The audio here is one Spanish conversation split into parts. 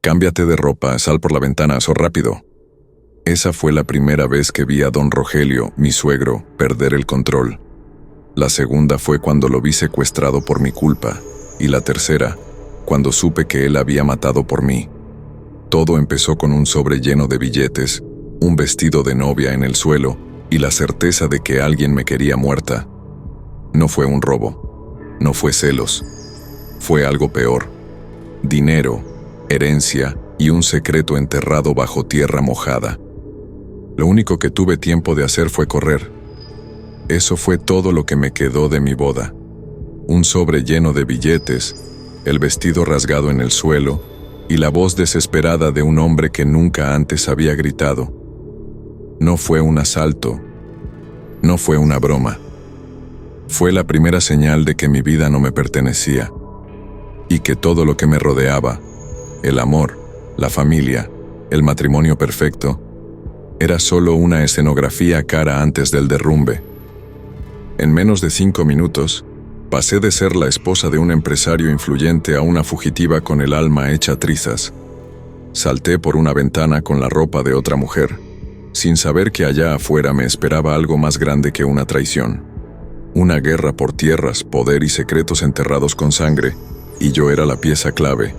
Cámbiate de ropa, sal por la ventana, rápido. Esa fue la primera vez que vi a don Rogelio, mi suegro, perder el control. La segunda fue cuando lo vi secuestrado por mi culpa, y la tercera, cuando supe que él había matado por mí. Todo empezó con un sobre lleno de billetes, un vestido de novia en el suelo y la certeza de que alguien me quería muerta. No fue un robo, no fue celos, fue algo peor. Dinero, herencia y un secreto enterrado bajo tierra mojada. Lo único que tuve tiempo de hacer fue correr. Eso fue todo lo que me quedó de mi boda. Un sobre lleno de billetes, el vestido rasgado en el suelo y la voz desesperada de un hombre que nunca antes había gritado. No fue un asalto, no fue una broma. Fue la primera señal de que mi vida no me pertenecía y que todo lo que me rodeaba, el amor, la familia, el matrimonio perfecto, era solo una escenografía cara antes del derrumbe. En menos de 5 minutos, pasé de ser la esposa de un empresario influyente a una fugitiva con el alma hecha trizas. Salté por una ventana con la ropa de otra mujer, sin saber que allá afuera me esperaba algo más grande que una traición. Una guerra por tierras, poder y secretos enterrados con sangre, y yo era la pieza clave,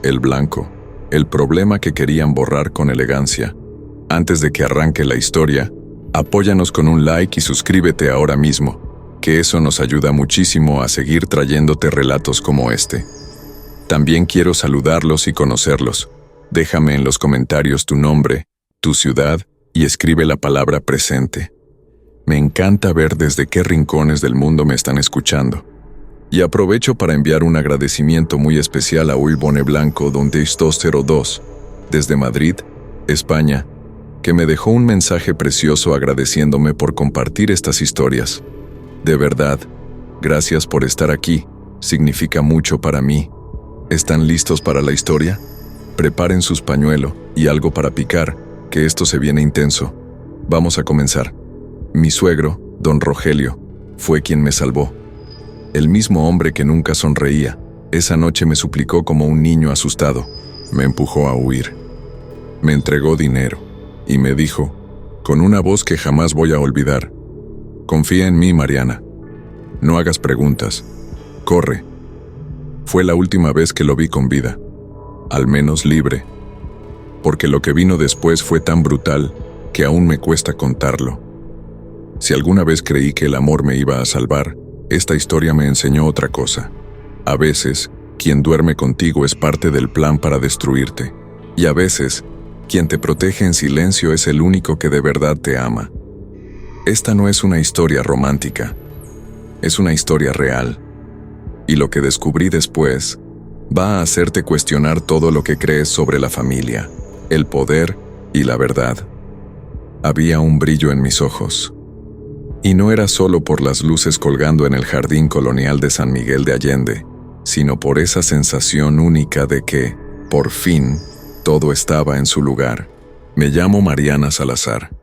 el blanco, el problema que querían borrar con elegancia. Antes de que arranque la historia, apóyanos con un like y suscríbete ahora mismo, que eso nos ayuda muchísimo a seguir trayéndote relatos como este. También quiero saludarlos y conocerlos. Déjame en los comentarios tu nombre, tu ciudad y escribe la palabra presente. Me encanta ver desde qué rincones del mundo me están escuchando. Y aprovecho para enviar un agradecimiento muy especial a Uy Bone Blanco donde 202, desde Madrid, España, que me dejó un mensaje precioso agradeciéndome por compartir estas historias. De verdad, gracias por estar aquí, significa mucho para mí. ¿Están listos para la historia? Preparen sus pañuelos y algo para picar, que esto se viene intenso. Vamos a comenzar. Mi suegro, don Rogelio, fue quien me salvó. El mismo hombre que nunca sonreía, esa noche me suplicó como un niño asustado. Me empujó a huir. Me entregó dinero. Y me dijo, con una voz que jamás voy a olvidar: confía en mí, Mariana. No hagas preguntas. Corre. Fue la última vez que lo vi con vida, al menos libre, porque lo que vino después fue tan brutal que aún me cuesta contarlo. Si alguna vez creí que el amor me iba a salvar, esta historia me enseñó otra cosa. A veces, quien duerme contigo es parte del plan para destruirte, y a veces, quien te protege en silencio es el único que de verdad te ama. Esta no es una historia romántica, es una historia real. Y lo que descubrí después va a hacerte cuestionar todo lo que crees sobre la familia, el poder y la verdad. Había un brillo en mis ojos. Y no era solo por las luces colgando en el jardín colonial de San Miguel de Allende, sino por esa sensación única de que, por fin, todo estaba en su lugar. Me llamo Mariana Salazar.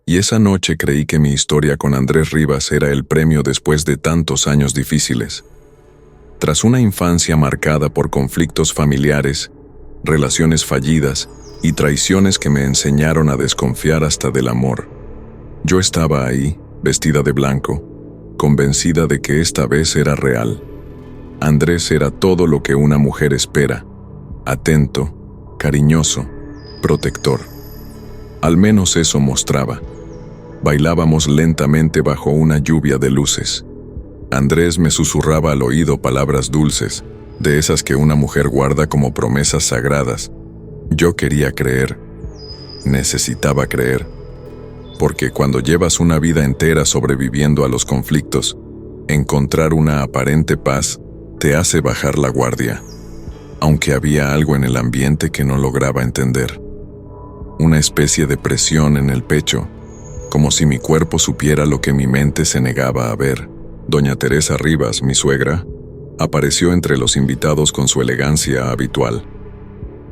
Y esa noche creí que mi historia con Andrés Rivas era el premio después de tantos años difíciles. Tras una infancia marcada por conflictos familiares, relaciones fallidas y traiciones que me enseñaron a desconfiar hasta del amor, yo estaba ahí, vestida de blanco, convencida de que esta vez era real. Andrés era todo lo que una mujer espera: atento, cariñoso, protector. Al menos eso mostraba. Bailábamos lentamente bajo una lluvia de luces. Andrés me susurraba al oído palabras dulces, de esas que una mujer guarda como promesas sagradas. Yo quería creer. Necesitaba creer. Porque cuando llevas una vida entera sobreviviendo a los conflictos, encontrar una aparente paz te hace bajar la guardia. Aunque había algo en el ambiente que no lograba entender. Una especie de presión en el pecho, como si mi cuerpo supiera lo que mi mente se negaba a ver. Doña Teresa Rivas, mi suegra, apareció entre los invitados con su elegancia habitual.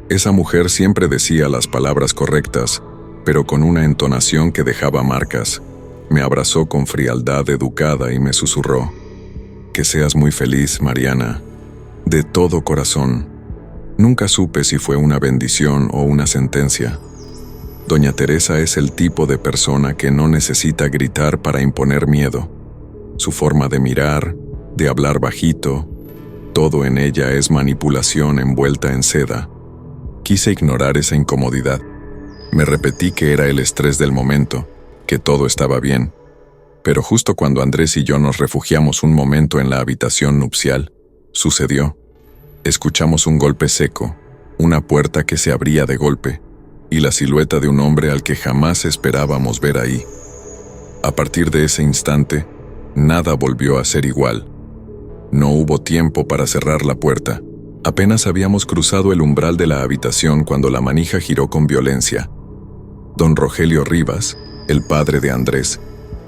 Esa mujer siempre decía las palabras correctas, pero con una entonación que dejaba marcas. Me abrazó con frialdad educada y me susurró: que seas muy feliz, Mariana, de todo corazón. Nunca supe si fue una bendición o una sentencia. Doña Teresa es el tipo de persona que no necesita gritar para imponer miedo. Su forma de mirar, de hablar bajito, todo en ella es manipulación envuelta en seda. Quise ignorar esa incomodidad. Me repetí que era el estrés del momento, que todo estaba bien. Pero justo cuando Andrés y yo nos refugiamos un momento en la habitación nupcial, sucedió. Escuchamos un golpe seco, una puerta que se abría de golpe, y la silueta de un hombre al que jamás esperábamos ver ahí. A partir de ese instante, nada volvió a ser igual. No hubo tiempo para cerrar la puerta. Apenas habíamos cruzado el umbral de la habitación cuando la manija giró con violencia. Don Rogelio Rivas, el padre de Andrés,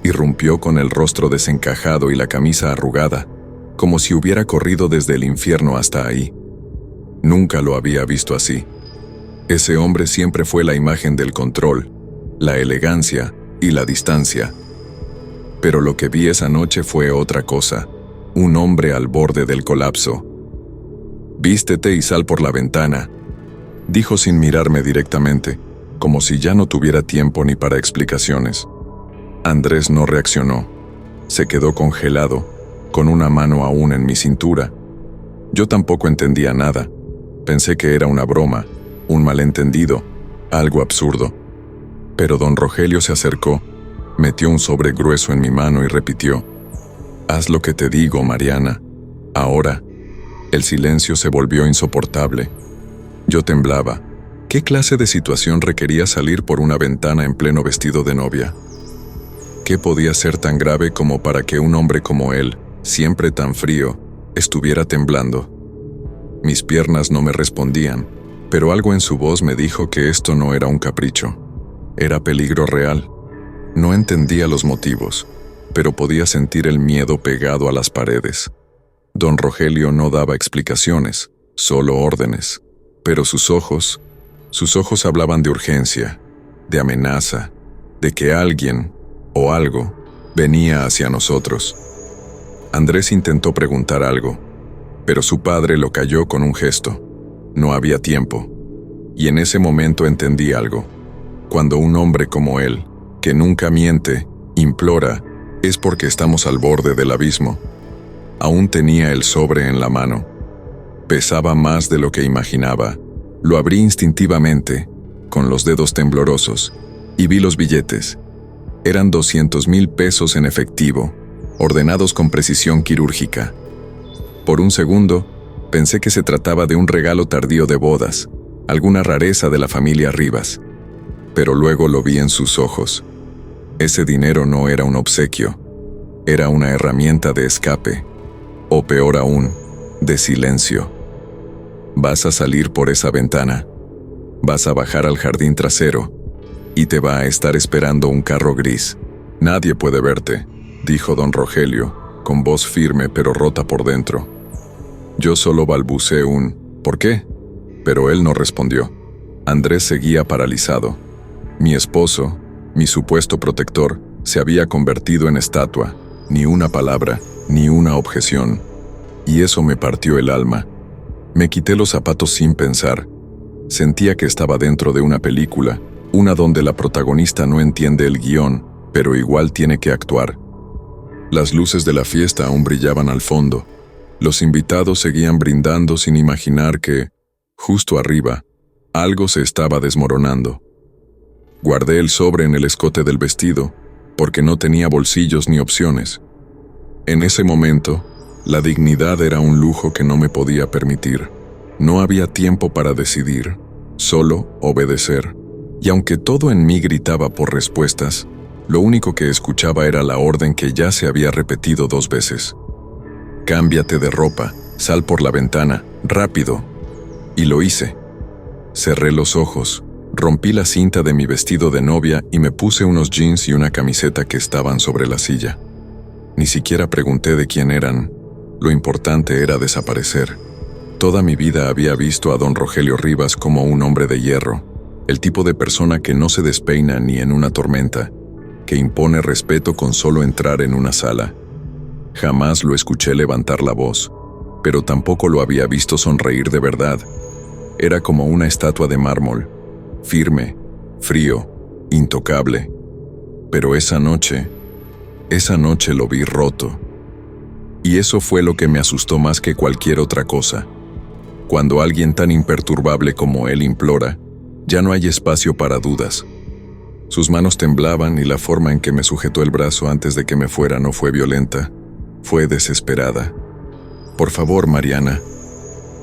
irrumpió con el rostro desencajado y la camisa arrugada, como si hubiera corrido desde el infierno hasta ahí. Nunca lo había visto así. Ese hombre siempre fue la imagen del control, la elegancia y la distancia. Pero lo que vi esa noche fue otra cosa, un hombre al borde del colapso. «Vístete y sal por la ventana», dijo sin mirarme directamente, como si ya no tuviera tiempo ni para explicaciones. Andrés no reaccionó. Se quedó congelado, con una mano aún en mi cintura. Yo tampoco entendía nada. Pensé que era una broma, un malentendido, algo absurdo. Pero don Rogelio se acercó, metió un sobre grueso en mi mano y repitió: «Haz lo que te digo, Mariana. Ahora». El silencio se volvió insoportable. Yo temblaba. ¿Qué clase de situación requería salir por una ventana en pleno vestido de novia? ¿Qué podía ser tan grave como para que un hombre como él, siempre tan frío, estuviera temblando? Mis piernas no me respondían, pero algo en su voz me dijo que esto no era un capricho. Era peligro real. No entendía los motivos, pero podía sentir el miedo pegado a las paredes. Don Rogelio no daba explicaciones, solo órdenes, pero sus ojos hablaban de urgencia, de amenaza, de que alguien o algo venía hacia nosotros. Andrés intentó preguntar algo, pero su padre lo calló con un gesto. No había tiempo. Y en ese momento entendí algo. Cuando un hombre como él, que nunca miente, implora, es porque estamos al borde del abismo. Aún tenía el sobre en la mano. Pesaba más de lo que imaginaba. Lo abrí instintivamente, con los dedos temblorosos, y vi los billetes. Eran 200,000 pesos en efectivo, ordenados con precisión quirúrgica. Por un segundo, pensé que se trataba de un regalo tardío de bodas, alguna rareza de la familia Rivas. Pero luego lo vi en sus ojos. Ese dinero no era un obsequio, era una herramienta de escape, o peor aún, de silencio. Vas a salir por esa ventana, vas a bajar al jardín trasero, y te va a estar esperando un carro gris. Nadie puede verte, dijo don Rogelio, con voz firme pero rota por dentro. Yo solo balbuceé un «¿por qué?», pero él no respondió. Andrés seguía paralizado. Mi esposo, mi supuesto protector, se había convertido en estatua, ni una palabra, ni una objeción. Y eso me partió el alma. Me quité los zapatos sin pensar. Sentía que estaba dentro de una película, una donde la protagonista no entiende el guión, pero igual tiene que actuar. Las luces de la fiesta aún brillaban al fondo. Los invitados seguían brindando sin imaginar que, justo arriba, algo se estaba desmoronando. Guardé el sobre en el escote del vestido, porque no tenía bolsillos ni opciones. En ese momento, la dignidad era un lujo que no me podía permitir. No había tiempo para decidir, solo obedecer. Y aunque todo en mí gritaba por respuestas, lo único que escuchaba era la orden que ya se había repetido 2 veces. «Cámbiate de ropa, sal por la ventana, rápido». Y lo hice. Cerré los ojos, rompí la cinta de mi vestido de novia y me puse unos jeans y una camiseta que estaban sobre la silla. Ni siquiera pregunté de quién eran. Lo importante era desaparecer. Toda mi vida había visto a don Rogelio Rivas como un hombre de hierro, el tipo de persona que no se despeina ni en una tormenta, que impone respeto con solo entrar en una sala. Jamás lo escuché levantar la voz, pero tampoco lo había visto sonreír de verdad. Era como una estatua de mármol, firme, frío, intocable. Pero esa noche lo vi roto. Y eso fue lo que me asustó más que cualquier otra cosa. Cuando alguien tan imperturbable como él implora, ya no hay espacio para dudas. Sus manos temblaban y la forma en que me sujetó el brazo antes de que me fuera no fue violenta, fue desesperada. Por favor, Mariana,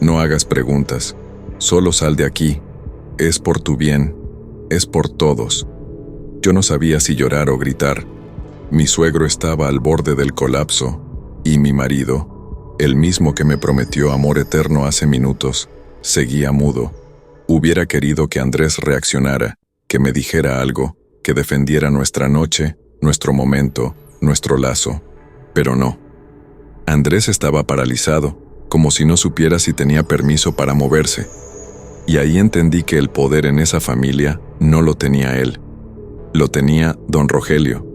no hagas preguntas, solo sal de aquí. Es por tu bien, es por todos. Yo no sabía si llorar o gritar. Mi suegro estaba al borde del colapso, y mi marido, el mismo que me prometió amor eterno hace minutos, seguía mudo. Hubiera querido que Andrés reaccionara, que me dijera algo, que defendiera nuestra noche, nuestro momento, nuestro lazo. Pero no. Andrés estaba paralizado, como si no supiera si tenía permiso para moverse. Y ahí entendí que el poder en esa familia no lo tenía él. Lo tenía don Rogelio.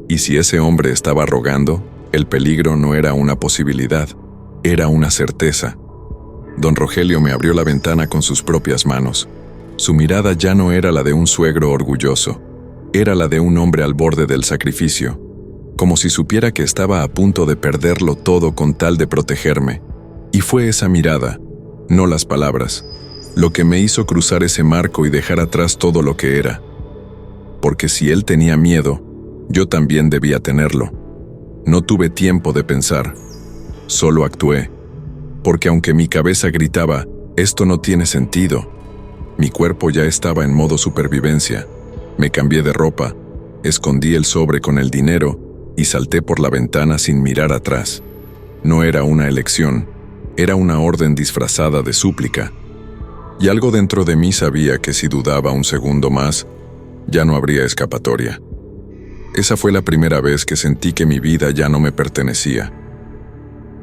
Y si ese hombre estaba rogando, el peligro no era una posibilidad, era una certeza. Don Rogelio me abrió la ventana con sus propias manos. Su mirada ya no era la de un suegro orgulloso, era la de un hombre al borde del sacrificio, como si supiera que estaba a punto de perderlo todo con tal de protegerme. Y fue esa mirada, no las palabras, lo que me hizo cruzar ese marco y dejar atrás todo lo que era. Porque si él tenía miedo, yo también debía tenerlo. No tuve tiempo de pensar, solo actué. Porque aunque mi cabeza gritaba, esto no tiene sentido, mi cuerpo ya estaba en modo supervivencia. Me cambié de ropa, escondí el sobre con el dinero y salté por la ventana sin mirar atrás. No era una elección, era una orden disfrazada de súplica. Y algo dentro de mí sabía que si dudaba un segundo más, ya no habría escapatoria. Esa fue la primera vez que sentí que mi vida ya no me pertenecía.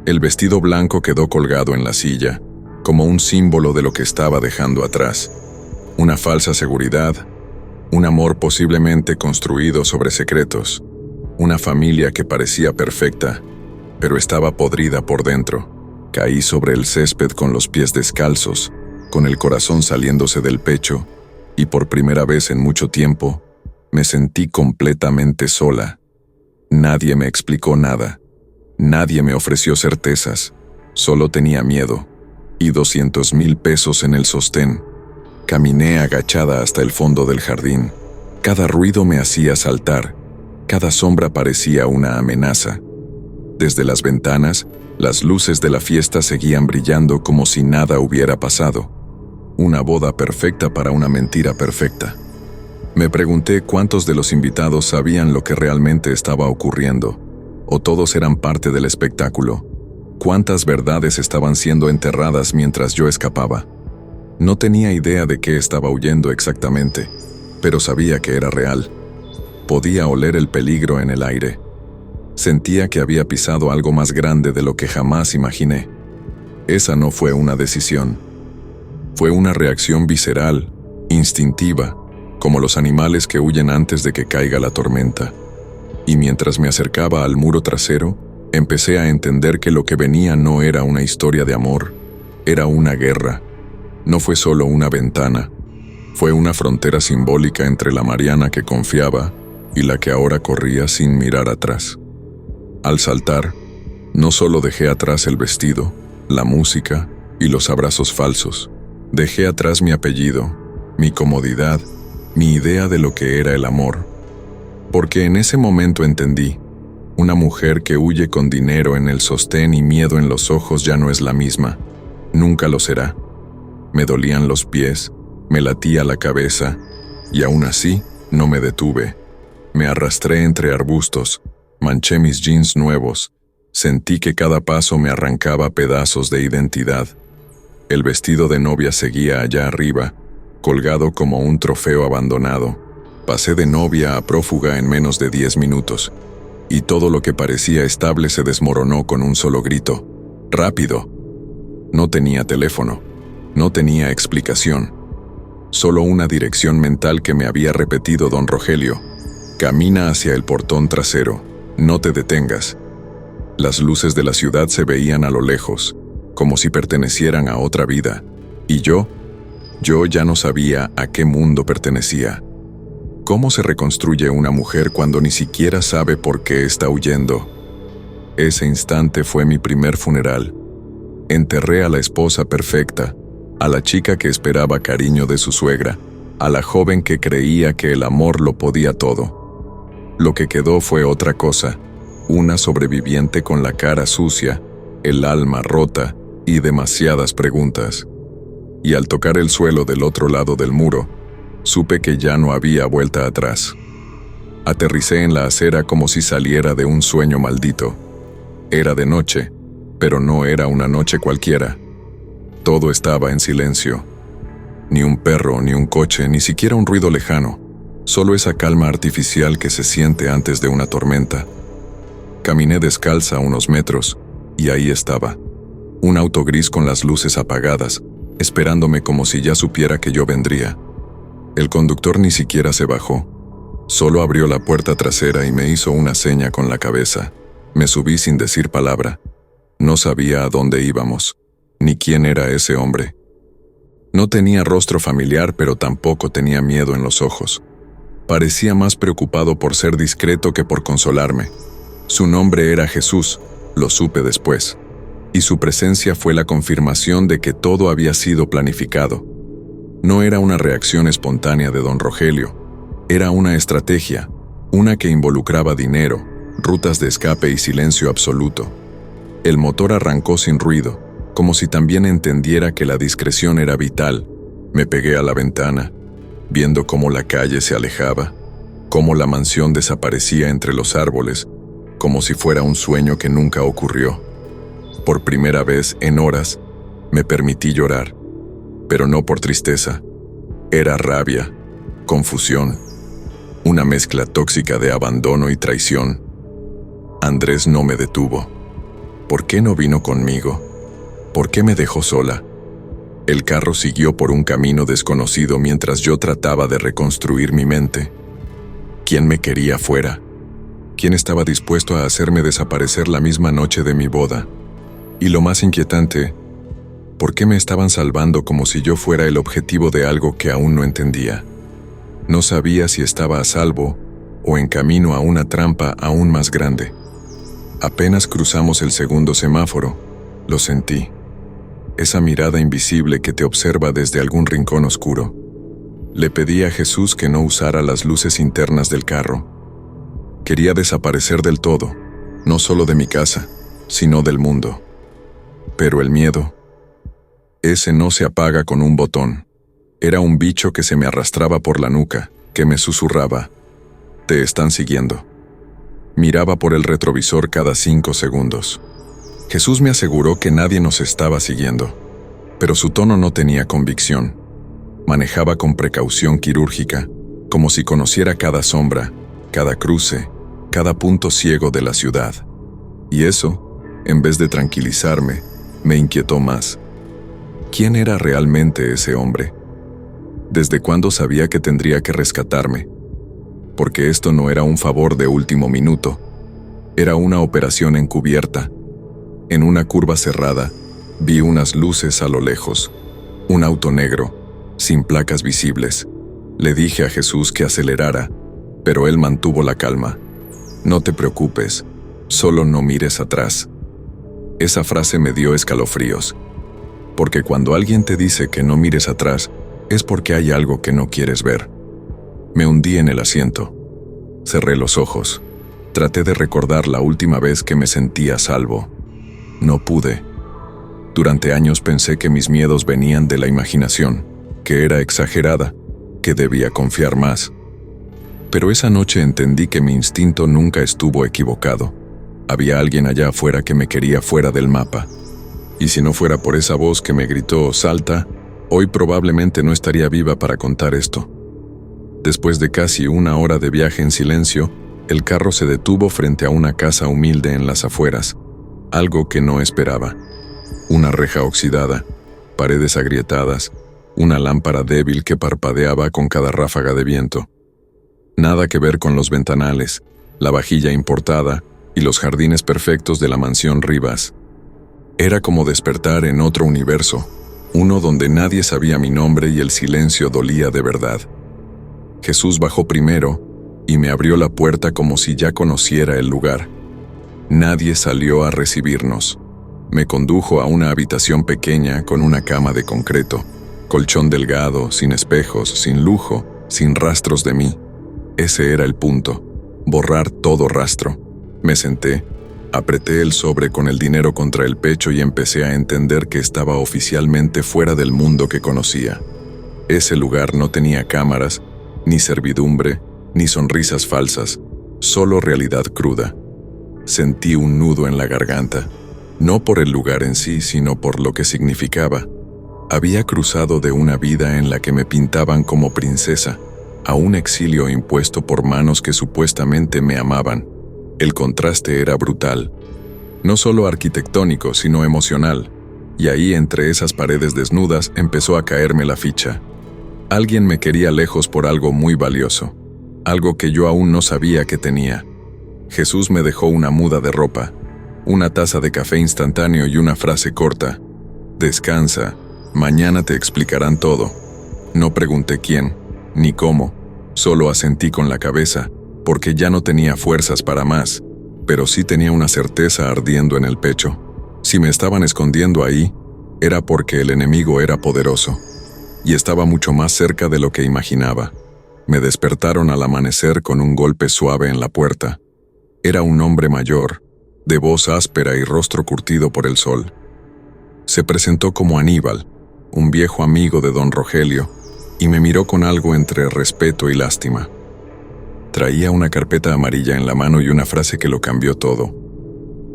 El vestido blanco quedó colgado en la silla, como un símbolo de lo que estaba dejando atrás. Una falsa seguridad, un amor posiblemente construido sobre secretos, una familia que parecía perfecta, pero estaba podrida por dentro. Caí sobre el césped con los pies descalzos, con el corazón saliéndose del pecho, y por primera vez en mucho tiempo, me sentí completamente sola. Nadie me explicó nada. Nadie me ofreció certezas, solo tenía miedo, y 200,000 pesos en el sostén. Caminé agachada hasta el fondo del jardín. Cada ruido me hacía saltar, cada sombra parecía una amenaza. Desde las ventanas, las luces de la fiesta seguían brillando como si nada hubiera pasado. Una boda perfecta para una mentira perfecta. Me pregunté cuántos de los invitados sabían lo que realmente estaba ocurriendo, o todos eran parte del espectáculo. ¿Cuántas verdades estaban siendo enterradas mientras yo escapaba? No tenía idea de qué estaba huyendo exactamente, pero sabía que era real. Podía oler el peligro en el aire. Sentía que había pisado algo más grande de lo que jamás imaginé. Esa no fue una decisión. Fue una reacción visceral, instintiva, como los animales que huyen antes de que caiga la tormenta. Y mientras me acercaba al muro trasero, empecé a entender que lo que venía no era una historia de amor, era una guerra. No fue solo una ventana, fue una frontera simbólica entre la Mariana que confiaba y la que ahora corría sin mirar atrás. Al saltar, no solo dejé atrás el vestido, la música y los abrazos falsos, dejé atrás mi apellido, mi comodidad, mi idea de lo que era el amor. Porque en ese momento entendí, una mujer que huye con dinero en el sostén y miedo en los ojos ya no es la misma, nunca lo será. Me dolían los pies, me latía la cabeza, y aún así no me detuve. Me arrastré entre arbustos, manché mis jeans nuevos, sentí que cada paso me arrancaba pedazos de identidad. El vestido de novia seguía allá arriba, colgado como un trofeo abandonado. Pasé de novia a prófuga en menos de 10 minutos, y todo lo que parecía estable se desmoronó con un solo grito. ¡Rápido! No tenía teléfono, no tenía explicación. Solo una dirección mental que me había repetido don Rogelio. Camina hacia el portón trasero, no te detengas. Las luces de la ciudad se veían a lo lejos, como si pertenecieran a otra vida, y yo, Yo ya no sabía a qué mundo pertenecía. ¿Cómo se reconstruye una mujer cuando ni siquiera sabe por qué está huyendo? Ese instante fue mi primer funeral. Enterré a la esposa perfecta, a la chica que esperaba cariño de su suegra, a la joven que creía que el amor lo podía todo. Lo que quedó fue otra cosa, una sobreviviente con la cara sucia, el alma rota y demasiadas preguntas. Y al tocar el suelo del otro lado del muro, supe que ya no había vuelta atrás. Aterricé en la acera como si saliera de un sueño maldito. Era de noche, pero no era una noche cualquiera. Todo estaba en silencio. Ni un perro, ni un coche, ni siquiera un ruido lejano. Solo esa calma artificial que se siente antes de una tormenta. Caminé descalza unos metros, y ahí estaba. Un auto gris con las luces apagadas, esperándome como si ya supiera que yo vendría. El conductor ni siquiera se bajó. Solo abrió la puerta trasera y me hizo una seña con la cabeza. Me subí sin decir palabra. No sabía a dónde íbamos, ni quién era ese hombre. No tenía rostro familiar, pero tampoco tenía miedo en los ojos. Parecía más preocupado por ser discreto que por consolarme. Su nombre era Jesús, lo supe después, y su presencia fue la confirmación de que todo había sido planificado. No era una reacción espontánea de don Rogelio, era una estrategia, una que involucraba dinero, rutas de escape y silencio absoluto. El motor arrancó sin ruido, como si también entendiera que la discreción era vital. Me pegué a la ventana, viendo cómo la calle se alejaba, cómo la mansión desaparecía entre los árboles, como si fuera un sueño que nunca ocurrió. Por primera vez en horas, me permití llorar, pero no por tristeza. Era rabia, confusión, una mezcla tóxica de abandono y traición. Andrés no me detuvo. ¿Por qué no vino conmigo? ¿Por qué me dejó sola? El carro siguió por un camino desconocido mientras yo trataba de reconstruir mi mente. ¿Quién me quería fuera? ¿Quién estaba dispuesto a hacerme desaparecer la misma noche de mi boda? Y lo más inquietante, ¿por qué me estaban salvando como si yo fuera el objetivo de algo que aún no entendía? No sabía si estaba a salvo o en camino a una trampa aún más grande. Apenas cruzamos el segundo semáforo, lo sentí. Esa mirada invisible que te observa desde algún rincón oscuro. Le pedí a Jesús que no usara las luces internas del carro. Quería desaparecer del todo, no solo de mi casa, sino del mundo. Pero el miedo, ese no se apaga con un botón. Era un bicho que se me arrastraba por la nuca, que me susurraba: «Te están siguiendo». Miraba por el retrovisor cada 5 segundos. Jesús me aseguró que nadie nos estaba siguiendo, pero su tono no tenía convicción. Manejaba con precaución quirúrgica, como si conociera cada sombra, cada cruce, cada punto ciego de la ciudad. Y eso, en vez de tranquilizarme, me inquietó más. ¿Quién era realmente ese hombre? ¿Desde cuándo sabía que tendría que rescatarme? Porque esto no era un favor de último minuto. Era una operación encubierta. En una curva cerrada, vi unas luces a lo lejos. Un auto negro, sin placas visibles. Le dije a Jesús que acelerara, pero él mantuvo la calma. «No te preocupes, solo no mires atrás». Esa frase me dio escalofríos. Porque cuando alguien te dice que no mires atrás, es porque hay algo que no quieres ver. Me hundí en el asiento. Cerré los ojos. Traté de recordar la última vez que me sentí a salvo. No pude. Durante años pensé que mis miedos venían de la imaginación, que era exagerada, que debía confiar más. Pero esa noche entendí que mi instinto nunca estuvo equivocado. Había alguien allá afuera que me quería fuera del mapa. Y si no fuera por esa voz que me gritó «Salta», hoy probablemente no estaría viva para contar esto. Después de casi 1 hora de viaje en silencio, el carro se detuvo frente a una casa humilde en las afueras, algo que no esperaba. Una reja oxidada, paredes agrietadas, una lámpara débil que parpadeaba con cada ráfaga de viento. Nada que ver con los ventanales, la vajilla importada y los jardines perfectos de la mansión Rivas. Era como despertar en otro universo, Uno donde nadie sabía mi nombre y el silencio dolía de verdad. Jesús bajó primero y me abrió la puerta como si ya conociera el lugar. Nadie salió a recibirnos. Me condujo a una habitación pequeña con una cama de concreto, colchón delgado, sin espejos, sin lujo, sin rastros de mí. Ese era el punto, borrar todo rastro. Me senté, apreté el sobre con el dinero contra el pecho y empecé a entender que estaba oficialmente fuera del mundo que conocía. Ese lugar no tenía cámaras, ni servidumbre, ni sonrisas falsas, solo realidad cruda. Sentí un nudo en la garganta, no por el lugar en sí, sino por lo que significaba. Había cruzado de una vida en la que me pintaban como princesa a un exilio impuesto por manos que supuestamente me amaban. El contraste era brutal, no solo arquitectónico, sino emocional, y ahí entre esas paredes desnudas empezó a caerme la ficha. Alguien me quería lejos por algo muy valioso, algo que yo aún no sabía que tenía. Jesús me dejó una muda de ropa, una taza de café instantáneo y una frase corta: descansa, mañana te explicarán todo. No pregunté quién, ni cómo, solo asentí con la cabeza, porque ya no tenía fuerzas para más, pero sí tenía una certeza ardiendo en el pecho. Si me estaban escondiendo ahí, era porque el enemigo era poderoso, y estaba mucho más cerca de lo que imaginaba. Me despertaron al amanecer con un golpe suave en la puerta. Era un hombre mayor, de voz áspera y rostro curtido por el sol. Se presentó como Aníbal, un viejo amigo de don Rogelio, y me miró con algo entre respeto y lástima. Traía una carpeta amarilla en la mano y una frase que lo cambió todo.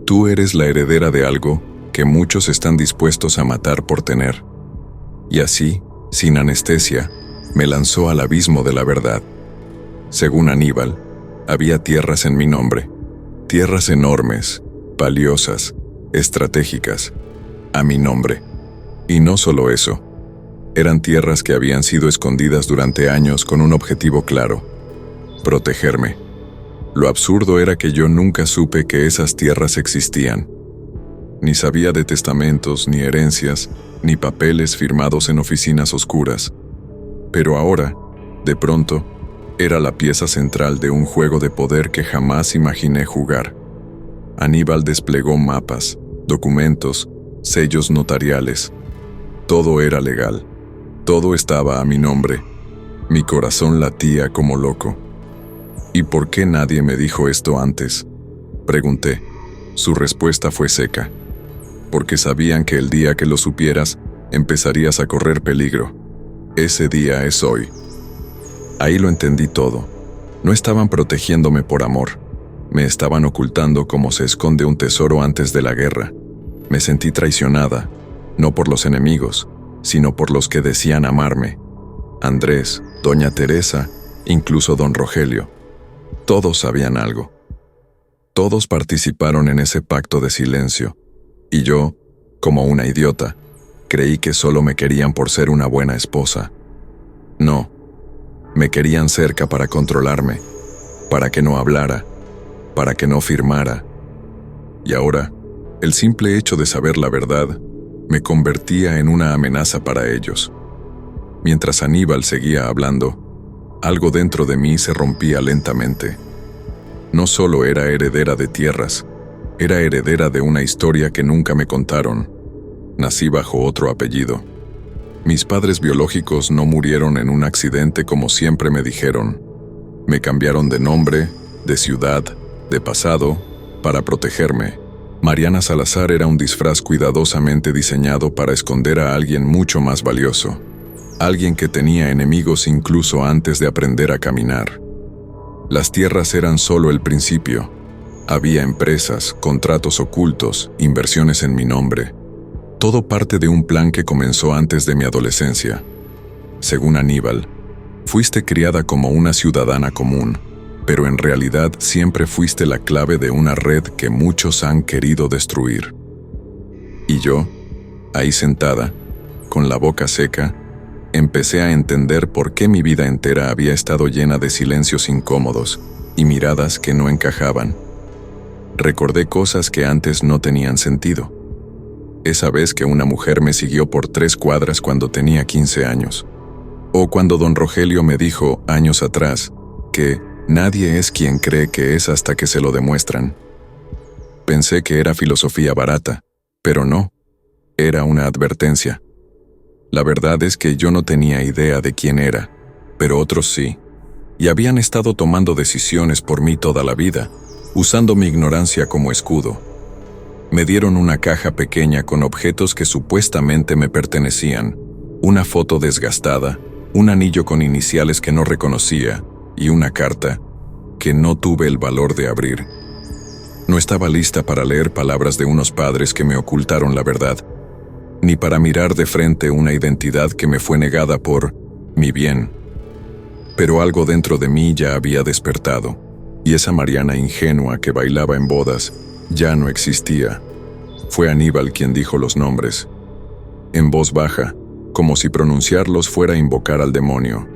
Tú eres la heredera de algo que muchos están dispuestos a matar por tener. Y así, sin anestesia, me lanzó al abismo de la verdad. Según Aníbal, había tierras en mi nombre, tierras enormes, valiosas, estratégicas, a mi nombre. Y no solo eso, eran tierras que habían sido escondidas durante años con un objetivo claro: protegerme. Lo absurdo era que yo nunca supe que esas tierras existían. Ni sabía de testamentos, ni herencias, ni papeles firmados en oficinas oscuras. Pero ahora, de pronto, era la pieza central de un juego de poder que jamás imaginé jugar. Aníbal desplegó mapas, documentos, sellos notariales. Todo era legal. Todo estaba a mi nombre. Mi corazón latía como loco. ¿Y por qué nadie me dijo esto antes?, pregunté. Su respuesta fue seca. Porque sabían que el día que lo supieras, empezarías a correr peligro. Ese día es hoy. Ahí lo entendí todo. No estaban protegiéndome por amor. Me estaban ocultando como se esconde un tesoro antes de la guerra. Me sentí traicionada, no por los enemigos, sino por los que decían amarme. Andrés, doña Teresa, incluso don Rogelio. Todos sabían algo. Todos participaron en ese pacto de silencio. Y yo, como una idiota, creí que solo me querían por ser una buena esposa. No, me querían cerca para controlarme, para que no hablara, para que no firmara. Y ahora, el simple hecho de saber la verdad me convertía en una amenaza para ellos. Mientras Aníbal seguía hablando, algo dentro de mí se rompía lentamente. No solo era heredera de tierras, era heredera de una historia que nunca me contaron. Nací bajo otro apellido. Mis padres biológicos no murieron en un accidente como siempre me dijeron. Me cambiaron de nombre, de ciudad, de pasado, para protegerme. Mariana Salazar era un disfraz cuidadosamente diseñado para esconder a alguien mucho más valioso. Alguien que tenía enemigos incluso antes de aprender a caminar. Las tierras eran solo el principio. Había empresas, contratos ocultos, inversiones en mi nombre. Todo parte de un plan que comenzó antes de mi adolescencia. Según Aníbal, fuiste criada como una ciudadana común, pero en realidad siempre fuiste la clave de una red que muchos han querido destruir. Y yo, ahí sentada, con la boca seca, empecé a entender por qué mi vida entera había estado llena de silencios incómodos y miradas que no encajaban. Recordé cosas que antes no tenían sentido. Esa vez que una mujer me siguió por 3 cuadras cuando tenía 15 años. O cuando don Rogelio me dijo, años atrás, que nadie es quien cree que es hasta que se lo demuestran. Pensé que era filosofía barata, pero no, era una advertencia. La verdad es que yo no tenía idea de quién era, pero otros sí, y habían estado tomando decisiones por mí toda la vida, usando mi ignorancia como escudo. Me dieron una caja pequeña con objetos que supuestamente me pertenecían, una foto desgastada, un anillo con iniciales que no reconocía y una carta que no tuve el valor de abrir. No estaba lista para leer palabras de unos padres que me ocultaron la verdad, ni para mirar de frente una identidad que me fue negada por mi bien. Pero algo dentro de mí ya había despertado, y esa Mariana ingenua que bailaba en bodas ya no existía. Fue Aníbal quien dijo los nombres, en voz baja, como si pronunciarlos fuera invocar al demonio.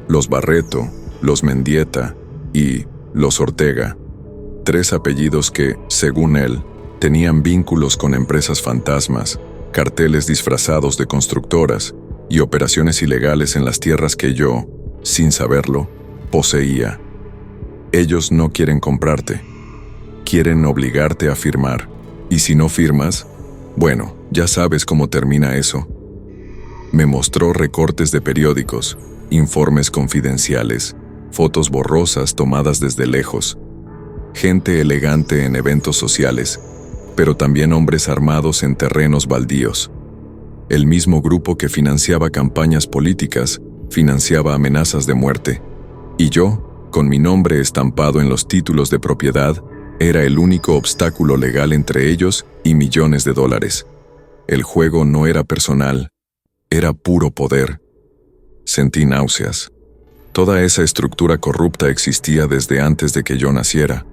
Los Barreto, los Mendieta y los Ortega. 3 apellidos que, según él, tenían vínculos con empresas fantasmas, carteles disfrazados de constructoras y operaciones ilegales en las tierras que yo, sin saberlo, poseía. Ellos no quieren comprarte. Quieren obligarte a firmar. Y si no firmas, bueno, ya sabes cómo termina eso. Me mostró recortes de periódicos, informes confidenciales, fotos borrosas tomadas desde lejos, gente elegante en eventos sociales, pero también hombres armados en terrenos baldíos. El mismo grupo que financiaba campañas políticas, financiaba amenazas de muerte, y yo, con mi nombre estampado en los títulos de propiedad, era el único obstáculo legal entre ellos y millones de dólares. El juego no era personal, era puro poder. Sentí náuseas. Toda esa estructura corrupta existía desde antes de que yo naciera.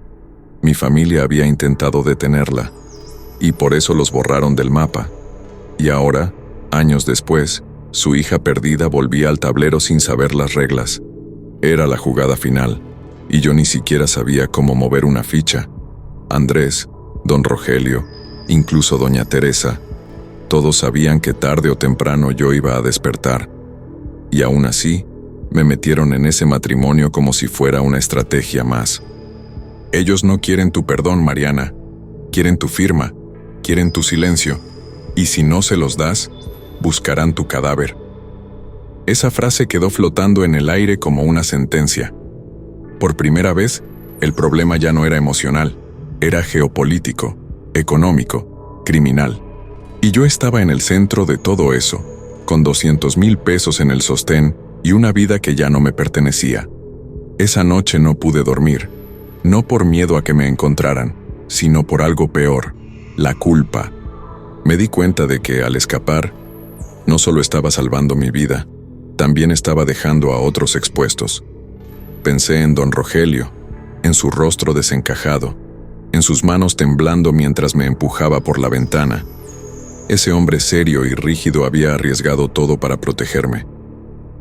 Mi familia había intentado detenerla, y por eso los borraron del mapa. Y ahora, años después, su hija perdida volvía al tablero sin saber las reglas. Era la jugada final, y yo ni siquiera sabía cómo mover una ficha. Andrés, don Rogelio, incluso doña Teresa, todos sabían que tarde o temprano yo iba a despertar. Y aún así, me metieron en ese matrimonio como si fuera una estrategia más. Ellos no quieren tu perdón, Mariana. Quieren tu firma, quieren tu silencio. Y si no se los das, buscarán tu cadáver. Esa frase quedó flotando en el aire como una sentencia. Por primera vez, el problema ya no era emocional, era geopolítico, económico, criminal. Y yo estaba en el centro de todo eso, con 200,000 pesos en el sostén y una vida que ya no me pertenecía. Esa noche no pude dormir, no por miedo a que me encontraran, sino por algo peor, la culpa. Me di cuenta de que, al escapar, no solo estaba salvando mi vida, también estaba dejando a otros expuestos. Pensé en don Rogelio, en su rostro desencajado, en sus manos temblando mientras me empujaba por la ventana. Ese hombre serio y rígido había arriesgado todo para protegerme.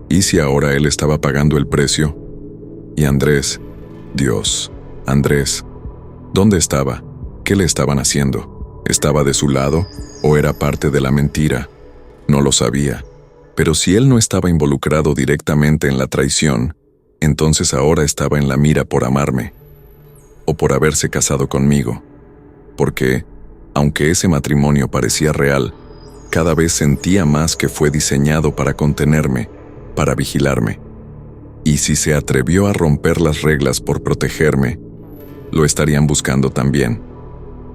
¿Y si ahora él estaba pagando el precio? Y Andrés, Dios, Andrés, ¿dónde estaba? ¿Qué le estaban haciendo? ¿Estaba de su lado o era parte de la mentira? No lo sabía. Pero si él no estaba involucrado directamente en la traición, entonces ahora estaba en la mira por amarme, o por haberse casado conmigo. Porque, aunque ese matrimonio parecía real, cada vez sentía más que fue diseñado para contenerme, para vigilarme. Y si se atrevió a romper las reglas por protegerme, lo estarían buscando también.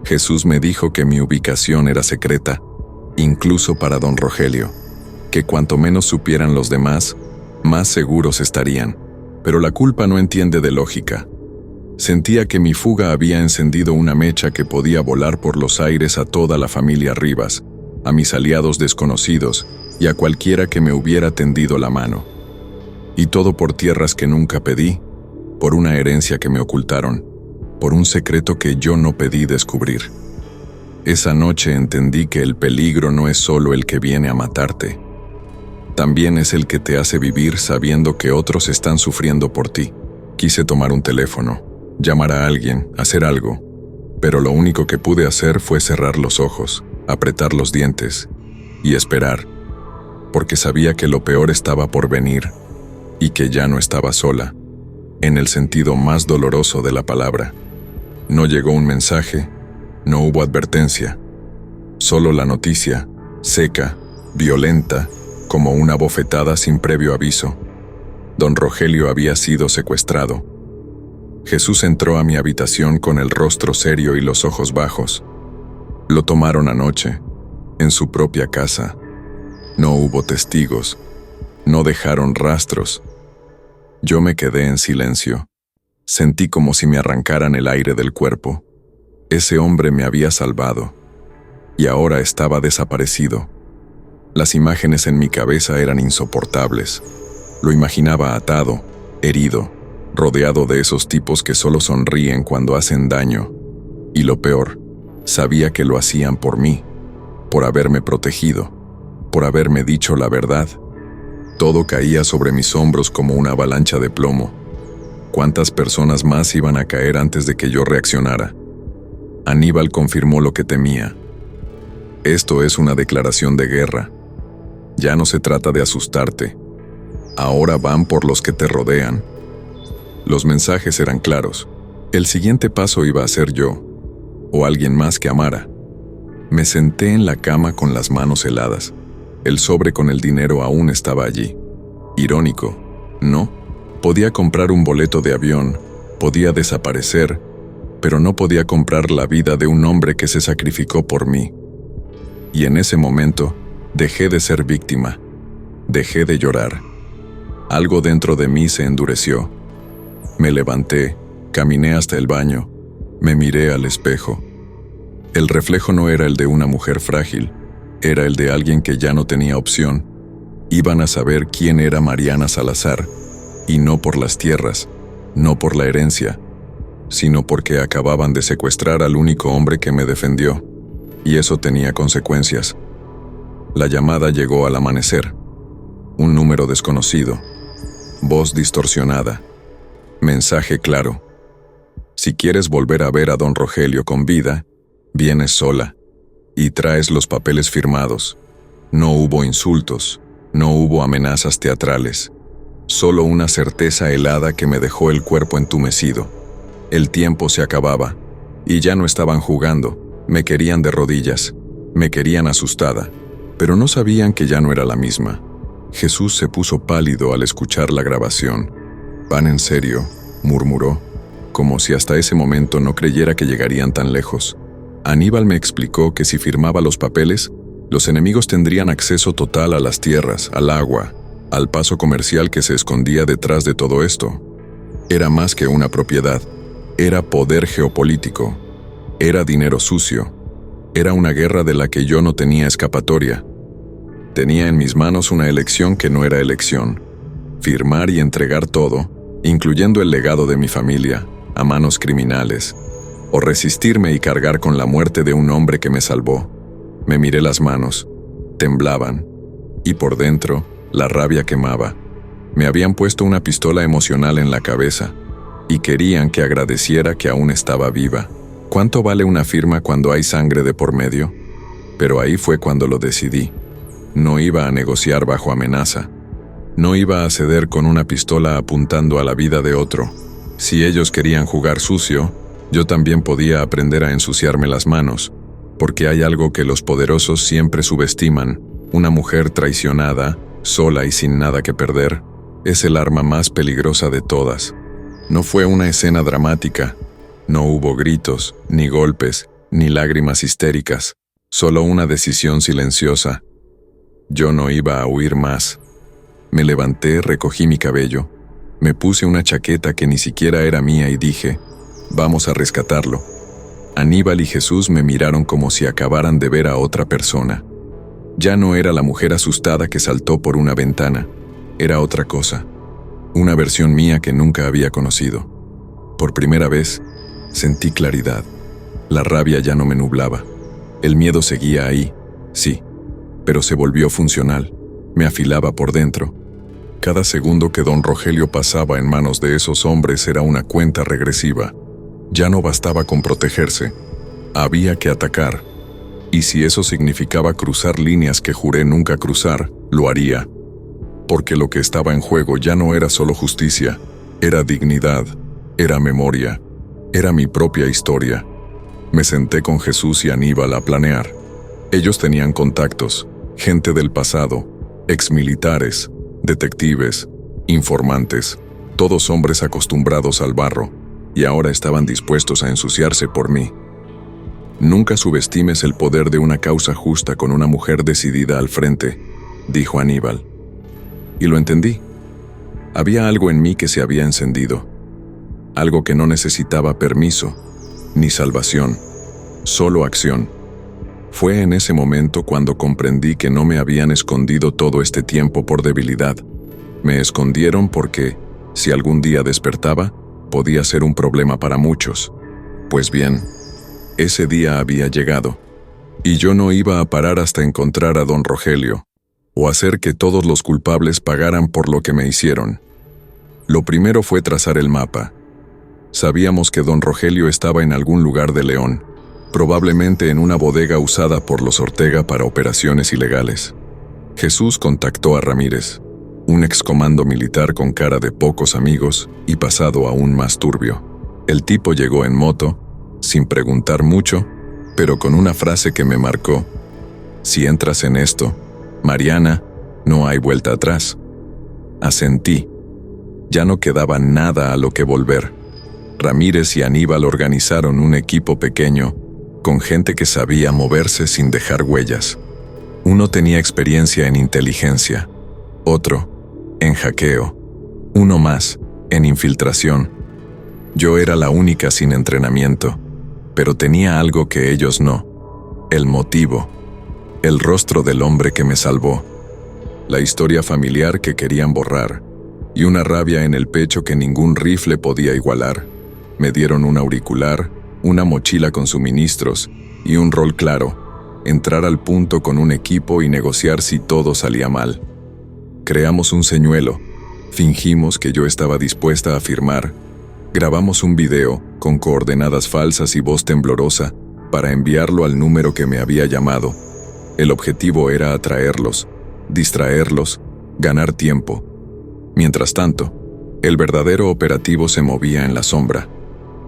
Jesús me dijo que mi ubicación era secreta, incluso para don Rogelio, que cuanto menos supieran los demás, más seguros estarían. Pero la culpa no entiende de lógica. Sentía que mi fuga había encendido una mecha que podía volar por los aires a toda la familia Rivas, a mis aliados desconocidos y a cualquiera que me hubiera tendido la mano. Y todo por tierras que nunca pedí, por una herencia que me ocultaron, por un secreto que yo no pedí descubrir. Esa noche entendí que el peligro no es solo el que viene a matarte, también es el que te hace vivir sabiendo que otros están sufriendo por ti. Quise tomar un teléfono, llamar a alguien, hacer algo, pero lo único que pude hacer fue cerrar los ojos. apretar los dientes y esperar, porque sabía que lo peor estaba por venir y que ya no estaba sola, en el sentido más doloroso de la palabra. No llegó un mensaje, no hubo advertencia, solo la noticia, seca, violenta, como una bofetada sin previo aviso. Don Rogelio había sido secuestrado. Jesús entró a mi habitación con el rostro serio y los ojos bajos. Lo tomaron anoche, en su propia casa. No hubo testigos, no dejaron rastros. Yo me quedé en silencio. Sentí como si me arrancaran el aire del cuerpo. Ese hombre me había salvado, y ahora estaba desaparecido. Las imágenes en mi cabeza eran insoportables. Lo imaginaba atado, herido, rodeado de esos tipos que solo sonríen cuando hacen daño. Y lo peor, sabía que lo hacían por mí, por haberme protegido, por haberme dicho la verdad. Todo caía sobre mis hombros como una avalancha de plomo. ¿Cuántas personas más iban a caer antes de que yo reaccionara? Aníbal confirmó lo que temía. Esto es una declaración de guerra. Ya no se trata de asustarte. Ahora van por los que te rodean. Los mensajes eran claros. El siguiente paso iba a ser yo, o alguien más que amara. Me senté en la cama con las manos heladas. El sobre con el dinero aún estaba allí. Irónico, ¿no? Podía comprar un boleto de avión, podía desaparecer, pero no podía comprar la vida de un hombre que se sacrificó por mí. Y en ese momento, dejé de ser víctima. Dejé de llorar. Algo dentro de mí se endureció. Me levanté, caminé hasta el baño, me miré al espejo. El reflejo no era el de una mujer frágil, era el de alguien que ya no tenía opción. Iban a saber quién era Mariana Salazar, y no por las tierras, no por la herencia, sino porque acababan de secuestrar al único hombre que me defendió, y eso tenía consecuencias. La llamada llegó al amanecer. Un número desconocido, voz distorsionada, mensaje claro. Si quieres volver a ver a don Rogelio con vida, vienes sola y traes los papeles firmados. No hubo insultos, no hubo amenazas teatrales, solo una certeza helada que me dejó el cuerpo entumecido. El tiempo se acababa, y ya no estaban jugando, me querían de rodillas, me querían asustada, pero no sabían que ya no era la misma. Jesús se puso pálido al escuchar la grabación. «¿Van en serio?», murmuró, como si hasta ese momento no creyera que llegarían tan lejos. Aníbal me explicó que si firmaba los papeles, los enemigos tendrían acceso total a las tierras, al agua, al paso comercial que se escondía detrás de todo esto. Era más que una propiedad, era poder geopolítico, era dinero sucio, era una guerra de la que yo no tenía escapatoria. Tenía en mis manos una elección que no era elección: firmar y entregar todo, incluyendo el legado de mi familia, a manos criminales, o resistirme y cargar con la muerte de un hombre que me salvó. Me miré las manos, temblaban, y por dentro, la rabia quemaba. Me habían puesto una pistola emocional en la cabeza, y querían que agradeciera que aún estaba viva. ¿Cuánto vale una firma cuando hay sangre de por medio? Pero ahí fue cuando lo decidí. No iba a negociar bajo amenaza. No iba a ceder con una pistola apuntando a la vida de otro. Si ellos querían jugar sucio, yo también podía aprender a ensuciarme las manos, porque hay algo que los poderosos siempre subestiman: una mujer traicionada, sola y sin nada que perder, es el arma más peligrosa de todas. No fue una escena dramática, no hubo gritos, ni golpes, ni lágrimas histéricas, solo una decisión silenciosa. Yo no iba a huir más. Me levanté, recogí mi cabello, me puse una chaqueta que ni siquiera era mía y dije: «Vamos a rescatarlo». Aníbal y Jesús me miraron como si acabaran de ver a otra persona. Ya no era la mujer asustada que saltó por una ventana, era otra cosa, una versión mía que nunca había conocido. Por primera vez, sentí claridad. La rabia ya no me nublaba. El miedo seguía ahí, sí, pero se volvió funcional, me afilaba por dentro. Cada segundo que don Rogelio pasaba en manos de esos hombres era una cuenta regresiva. Ya no bastaba con protegerse, había que atacar. Y si eso significaba cruzar líneas que juré nunca cruzar, lo haría. Porque lo que estaba en juego ya no era solo justicia, era dignidad, era memoria, era mi propia historia. Me senté con Jesús y Aníbal a planear. Ellos tenían contactos, gente del pasado, exmilitares, detectives, informantes, todos hombres acostumbrados al barro, y ahora estaban dispuestos a ensuciarse por mí. Nunca subestimes el poder de una causa justa con una mujer decidida al frente, dijo Aníbal. Y lo entendí. Había algo en mí que se había encendido, algo que no necesitaba permiso, ni salvación, solo acción. Fue en ese momento cuando comprendí que no me habían escondido todo este tiempo por debilidad. Me escondieron porque, si algún día despertaba, podía ser un problema para muchos. Pues bien, ese día había llegado, y yo no iba a parar hasta encontrar a don Rogelio, o hacer que todos los culpables pagaran por lo que me hicieron. Lo primero fue trazar el mapa. Sabíamos que don Rogelio estaba en algún lugar de León, probablemente en una bodega usada por los Ortega para operaciones ilegales. Jesús contactó a Ramírez, un excomando militar con cara de pocos amigos y pasado aún más turbio. El tipo llegó en moto, sin preguntar mucho, pero con una frase que me marcó: si entras en esto, Mariana, no hay vuelta atrás. Asentí. Ya no quedaba nada a lo que volver. Ramírez y Aníbal organizaron un equipo pequeño, con gente que sabía moverse sin dejar huellas. Uno tenía experiencia en inteligencia, otro en hackeo, uno más en infiltración. Yo era la única sin entrenamiento, pero tenía algo que ellos no: el motivo, el rostro del hombre que me salvó, la historia familiar que querían borrar, y una rabia en el pecho que ningún rifle podía igualar. Me dieron un auricular, una mochila con suministros y un rol claro: entrar al punto con un equipo y negociar si todo salía mal. Creamos un señuelo, fingimos que yo estaba dispuesta a firmar, grabamos un video con coordenadas falsas y voz temblorosa para enviarlo al número que me había llamado. El objetivo era atraerlos, distraerlos, ganar tiempo. Mientras tanto, el verdadero operativo se movía en la sombra.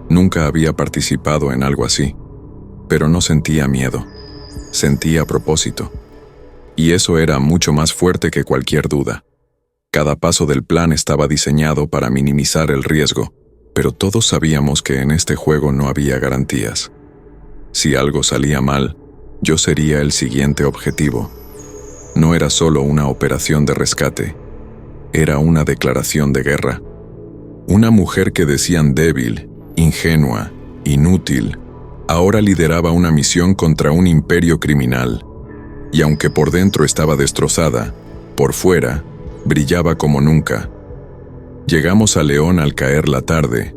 Nunca había participado en algo así, pero no sentía miedo, sentía propósito. Y eso era mucho más fuerte que cualquier duda. Cada paso del plan estaba diseñado para minimizar el riesgo, pero todos sabíamos que en este juego no había garantías. Si algo salía mal, yo sería el siguiente objetivo. No era solo una operación de rescate, era una declaración de guerra. Una mujer que decían débil, ingenua, inútil, ahora lideraba una misión contra un imperio criminal, y aunque por dentro estaba destrozada, por fuera brillaba como nunca. Llegamos a León al caer la tarde.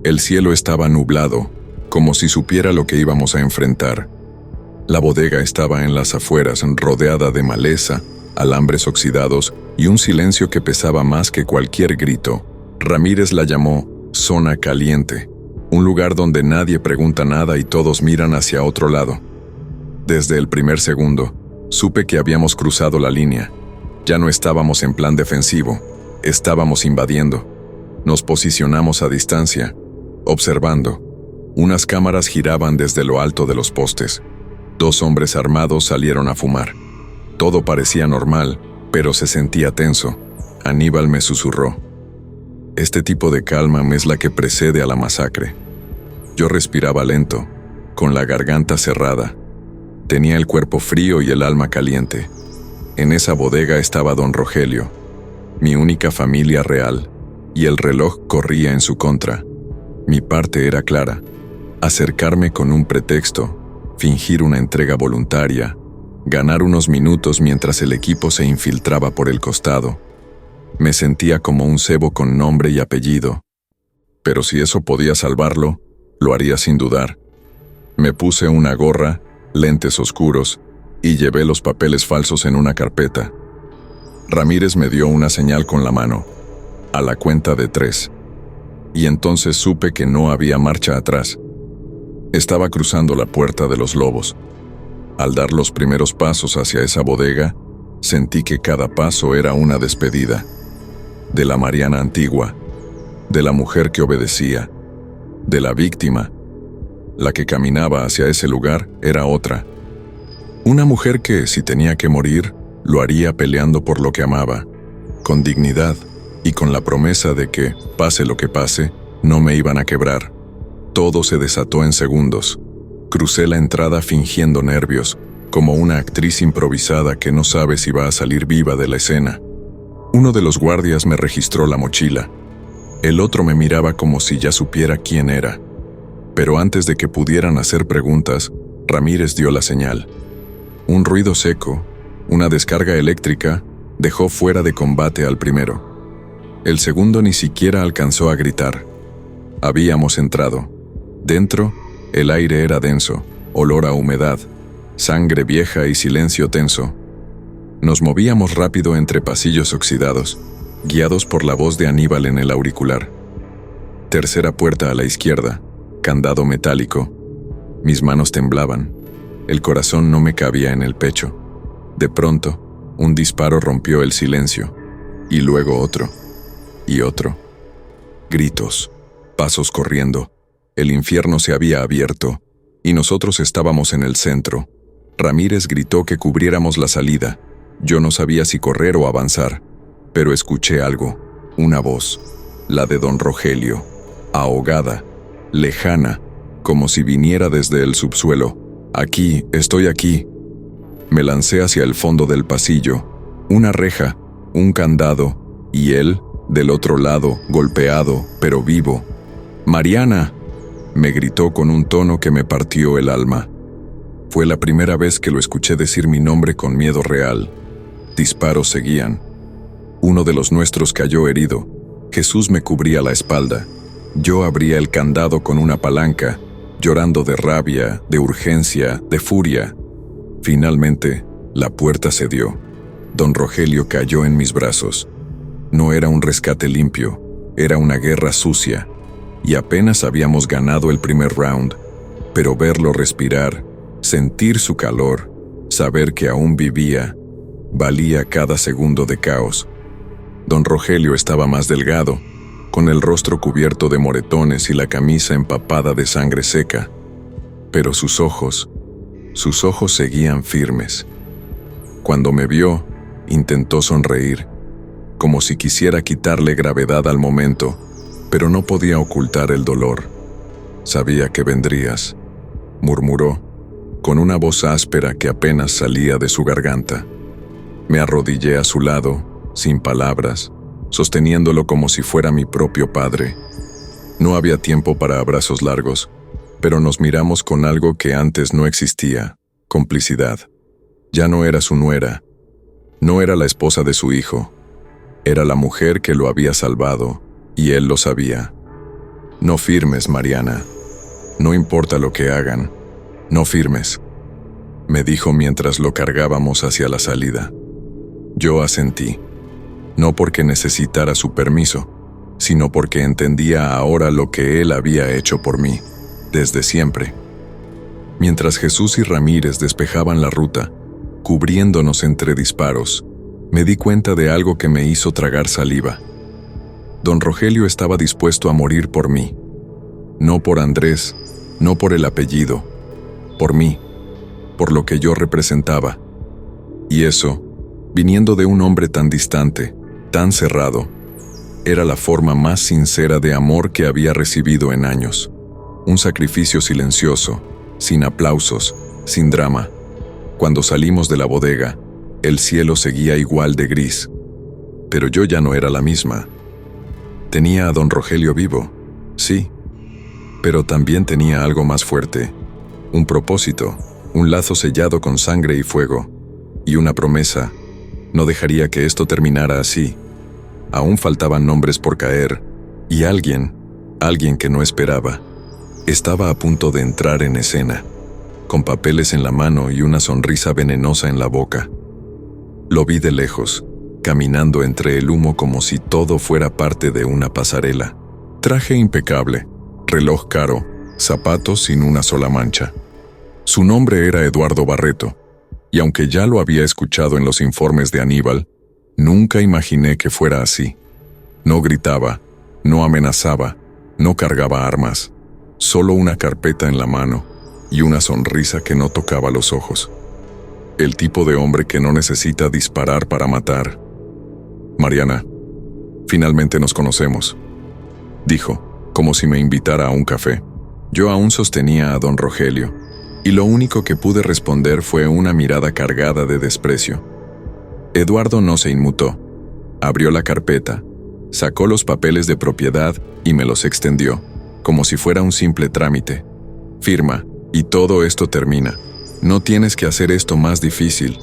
El cielo estaba nublado, como si supiera lo que íbamos a enfrentar. La bodega estaba en las afueras, rodeada de maleza, alambres oxidados y un silencio que pesaba más que cualquier grito. Ramírez la llamó Zona Caliente, un lugar donde nadie pregunta nada y todos miran hacia otro lado. Desde el primer segundo, supe que habíamos cruzado la línea. Ya no estábamos en plan defensivo, estábamos invadiendo. Nos posicionamos a distancia, observando. Unas cámaras giraban desde lo alto de los postes. 2 hombres armados salieron a fumar. Todo parecía normal, pero se sentía tenso. Aníbal me susurró: este tipo de calma es la que precede a la masacre. Yo respiraba lento, con la garganta cerrada. Tenía el cuerpo frío y el alma caliente. En esa bodega estaba don Rogelio, mi única familia real, y el reloj corría en su contra. Mi parte era clara: acercarme con un pretexto, fingir una entrega voluntaria, ganar unos minutos mientras el equipo se infiltraba por el costado. Me sentía como un cebo con nombre y apellido, pero si eso podía salvarlo, lo haría sin dudar. Me puse una gorra, lentes oscuros, y llevé los papeles falsos en una carpeta. Ramírez me dio una señal con la mano, a la cuenta de 3. Y entonces supe que no había marcha atrás. Estaba cruzando la puerta de los lobos. Al dar los primeros pasos hacia esa bodega, sentí que cada paso era una despedida. De la Mariana antigua, de la mujer que obedecía, de la víctima. La que caminaba hacia ese lugar era otra. Una mujer que, si tenía que morir, lo haría peleando por lo que amaba, con dignidad y con la promesa de que, pase lo que pase, no me iban a quebrar. Todo se desató en segundos. Crucé la entrada fingiendo nervios, como una actriz improvisada que no sabe si va a salir viva de la escena. Uno de los guardias me registró la mochila. El otro me miraba como si ya supiera quién era. Pero antes de que pudieran hacer preguntas, Ramírez dio la señal. Un ruido seco, una descarga eléctrica, dejó fuera de combate al primero. El segundo ni siquiera alcanzó a gritar. Habíamos entrado. Dentro, el aire era denso, olor a humedad, sangre vieja y silencio tenso. Nos movíamos rápido entre pasillos oxidados, guiados por la voz de Aníbal en el auricular. Tercera puerta a la izquierda, candado metálico. Mis manos temblaban. El corazón no me cabía en el pecho. De pronto, un disparo rompió el silencio, y luego otro, y otro. Gritos, pasos corriendo. El infierno se había abierto, y nosotros estábamos en el centro. Ramírez gritó que cubriéramos la salida. Yo no sabía si correr o avanzar, pero escuché algo, una voz, la de don Rogelio, ahogada, lejana, como si viniera desde el subsuelo. Aquí, estoy aquí. Me lancé hacia el fondo del pasillo. Una reja, un candado, y él, del otro lado, golpeado, pero vivo. «¡Mariana!», me gritó con un tono que me partió el alma. Fue la primera vez que lo escuché decir mi nombre con miedo real. Disparos seguían. Uno de los nuestros cayó herido. Jesús me cubría la espalda. Yo abría el candado con una palanca, llorando de rabia, de urgencia, de furia. Finalmente, la puerta cedió. Don Rogelio cayó en mis brazos. No era un rescate limpio, era una guerra sucia. Y apenas habíamos ganado el primer round, pero verlo respirar, sentir su calor, saber que aún vivía, valía cada segundo de caos. Don Rogelio estaba más delgado, con el rostro cubierto de moretones y la camisa empapada de sangre seca, pero sus ojos seguían firmes. Cuando me vio, intentó sonreír, como si quisiera quitarle gravedad al momento, pero no podía ocultar el dolor. «Sabía que vendrías», murmuró, con una voz áspera que apenas salía de su garganta. Me arrodillé a su lado, sin palabras, sosteniéndolo como si fuera mi propio padre. No había tiempo para abrazos largos, pero nos miramos con algo que antes no existía: complicidad. Ya no era su nuera, no era la esposa de su hijo, era la mujer que lo había salvado, y él lo sabía. «No firmes, Mariana. No importa lo que hagan, no firmes», me dijo mientras lo cargábamos hacia la salida. Yo asentí, no porque necesitara su permiso, sino porque entendía ahora lo que él había hecho por mí, desde siempre. Mientras Jesús y Ramírez despejaban la ruta, cubriéndonos entre disparos, me di cuenta de algo que me hizo tragar saliva. Don Rogelio estaba dispuesto a morir por mí. No por Andrés, no por el apellido, por mí, por lo que yo representaba. Y eso, viniendo de un hombre tan distante, tan cerrado, era la forma más sincera de amor que había recibido en años. Un sacrificio silencioso, sin aplausos, sin drama. Cuando salimos de la bodega, el cielo seguía igual de gris, pero yo ya no era la misma. Tenía a don Rogelio vivo, sí, pero también tenía algo más fuerte, un propósito, un lazo sellado con sangre y fuego, y una promesa: no dejaría que esto terminara así. Aún faltaban nombres por caer, y alguien que no esperaba, estaba a punto de entrar en escena, con papeles en la mano y una sonrisa venenosa en la boca. Lo vi de lejos, caminando entre el humo como si todo fuera parte de una pasarela. Traje impecable, reloj caro, zapatos sin una sola mancha. Su nombre era Eduardo Barreto, y aunque ya lo había escuchado en los informes de Aníbal, nunca imaginé que fuera así. No gritaba, no amenazaba, no cargaba armas, solo una carpeta en la mano y una sonrisa que no tocaba los ojos. El tipo de hombre que no necesita disparar para matar. Mariana, finalmente nos conocemos, dijo, como si me invitara a un café. Yo aún sostenía a don Rogelio, y lo único que pude responder fue una mirada cargada de desprecio. Eduardo no se inmutó. Abrió la carpeta, sacó los papeles de propiedad y me los extendió, como si fuera un simple trámite. Firma, y todo esto termina. No tienes que hacer esto más difícil,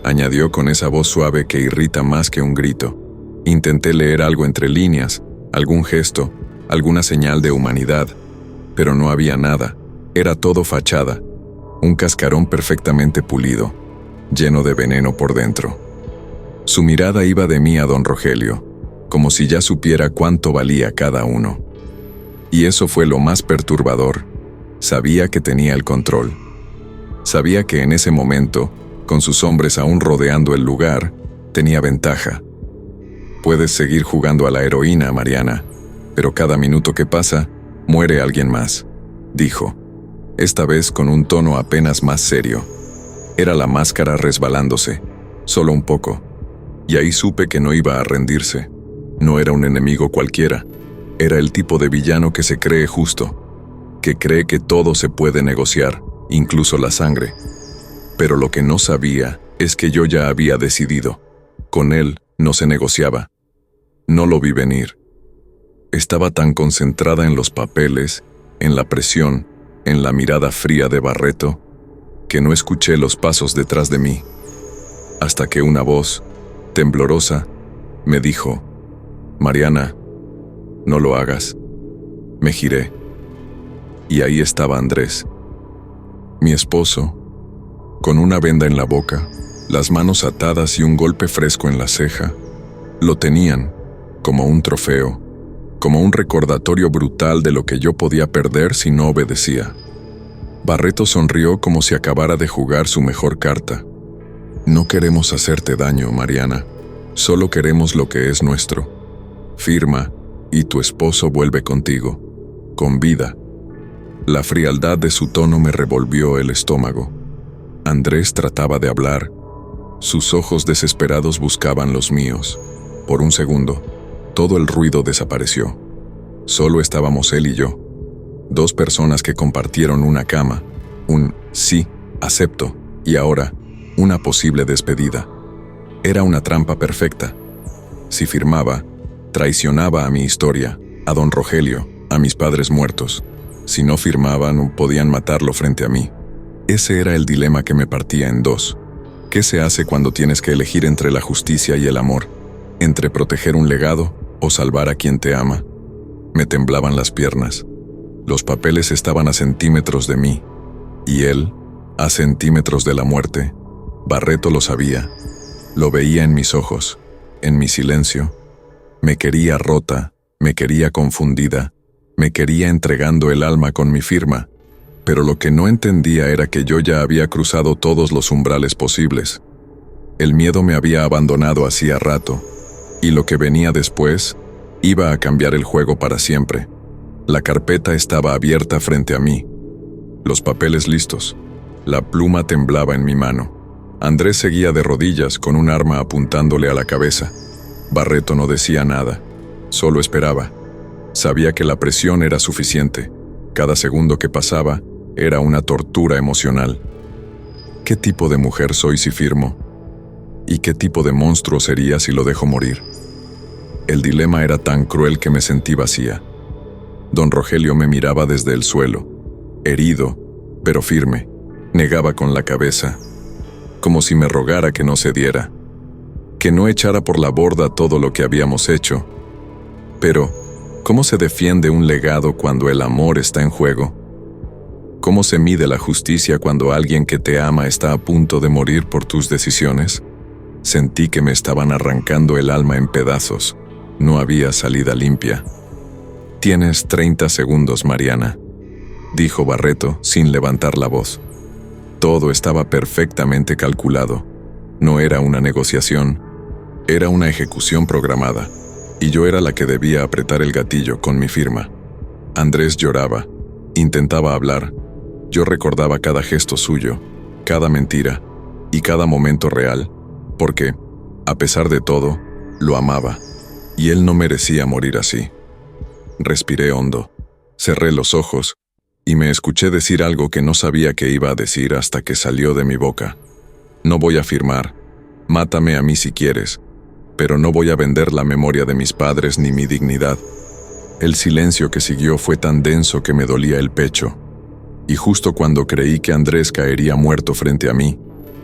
añadió con esa voz suave que irrita más que un grito. Intenté leer algo entre líneas, algún gesto, alguna señal de humanidad, pero no había nada. Era todo fachada, un cascarón perfectamente pulido, lleno de veneno por dentro. Su mirada iba de mí a don Rogelio, como si ya supiera cuánto valía cada uno. Y eso fue lo más perturbador. Sabía que tenía el control. Sabía que en ese momento, con sus hombres aún rodeando el lugar, tenía ventaja. Puedes seguir jugando a la heroína, Mariana, pero cada minuto que pasa, muere alguien más, dijo, esta vez con un tono apenas más serio. Era la máscara resbalándose, solo un poco, y ahí supe que no iba a rendirse. No era un enemigo cualquiera, era el tipo de villano que se cree justo, que cree que todo se puede negociar, incluso la sangre. Pero lo que no sabía es que yo ya había decidido. Con él no se negociaba. No lo vi venir. Estaba tan concentrada en los papeles, en la presión, en la mirada fría de Barreto, que no escuché los pasos detrás de mí, hasta que una voz, temblorosa, me dijo, Mariana, no lo hagas. Me giré, y ahí estaba Andrés, mi esposo, con una venda en la boca, las manos atadas y un golpe fresco en la ceja. Lo tenían, como un trofeo, como un recordatorio brutal de lo que yo podía perder si no obedecía. Barreto sonrió como si acabara de jugar su mejor carta. No queremos hacerte daño, Mariana, solo queremos lo que es nuestro. Firma, y tu esposo vuelve contigo, con vida. La frialdad de su tono me revolvió el estómago. Andrés trataba de hablar. Sus ojos desesperados buscaban los míos. Por un segundo, todo el ruido desapareció. Solo estábamos él y yo. Dos personas que compartieron una cama, un sí, acepto, y ahora, una posible despedida. Era una trampa perfecta. Si firmaba, traicionaba a mi historia, a don Rogelio, a mis padres muertos. Si no firmaban, podían matarlo frente a mí. Ese era el dilema que me partía en dos. ¿Qué se hace cuando tienes que elegir entre la justicia y el amor? ¿Entre proteger un legado o salvar a quien te ama? Me temblaban las piernas. Los papeles estaban a centímetros de mí, y él, a centímetros de la muerte. Barreto lo sabía. Lo veía en mis ojos, en mi silencio. Me quería rota, me quería confundida, me quería entregando el alma con mi firma, pero lo que no entendía era que yo ya había cruzado todos los umbrales posibles. El miedo me había abandonado hacía rato, y lo que venía después iba a cambiar el juego para siempre. La carpeta estaba abierta frente a mí, los papeles listos, la pluma temblaba en mi mano. Andrés seguía de rodillas con un arma apuntándole a la cabeza. Barreto no decía nada, solo esperaba. Sabía que la presión era suficiente. Cada segundo que pasaba era una tortura emocional. ¿Qué tipo de mujer soy si firmo? ¿Y qué tipo de monstruo sería si lo dejo morir? El dilema era tan cruel que me sentí vacía. Don Rogelio me miraba desde el suelo, herido, pero firme. Negaba con la cabeza, como si me rogara que no cediera, que no echara por la borda todo lo que habíamos hecho. Pero, ¿cómo se defiende un legado cuando el amor está en juego? ¿Cómo se mide la justicia cuando alguien que te ama está a punto de morir por tus decisiones? Sentí que me estaban arrancando el alma en pedazos. No había salida limpia. Tienes 30 segundos, Mariana, dijo Barreto sin levantar la voz. Todo estaba perfectamente calculado. No era una negociación, era una ejecución programada, y yo era la que debía apretar el gatillo con mi firma. Andrés lloraba, intentaba hablar. Yo recordaba cada gesto suyo, cada mentira y cada momento real, porque, a pesar de todo, lo amaba, y él no merecía morir así. Respiré hondo, cerré los ojos, y me escuché decir algo que no sabía que iba a decir hasta que salió de mi boca. No voy a firmar, mátame a mí si quieres, pero no voy a vender la memoria de mis padres ni mi dignidad. El silencio que siguió fue tan denso que me dolía el pecho, y justo cuando creí que Andrés caería muerto frente a mí,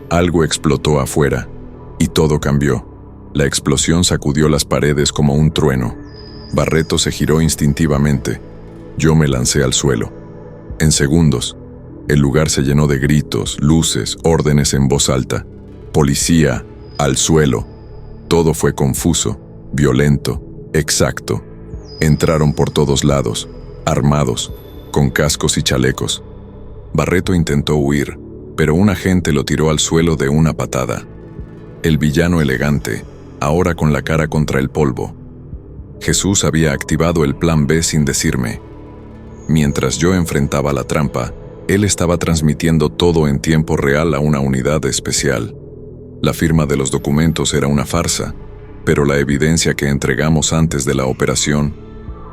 algo explotó afuera, y todo cambió. La explosión sacudió las paredes como un trueno. Barreto se giró instintivamente. Yo me lancé al suelo. En segundos, el lugar se llenó de gritos, luces, órdenes en voz alta. Policía, al suelo. Todo fue confuso, violento, exacto. Entraron por todos lados, armados, con cascos y chalecos. Barreto intentó huir, pero un agente lo tiró al suelo de una patada. El villano elegante, ahora con la cara contra el polvo. Jesús había activado el plan B sin decirme. Mientras yo enfrentaba la trampa, él estaba transmitiendo todo en tiempo real a una unidad especial. La firma de los documentos era una farsa, pero la evidencia que entregamos antes de la operación,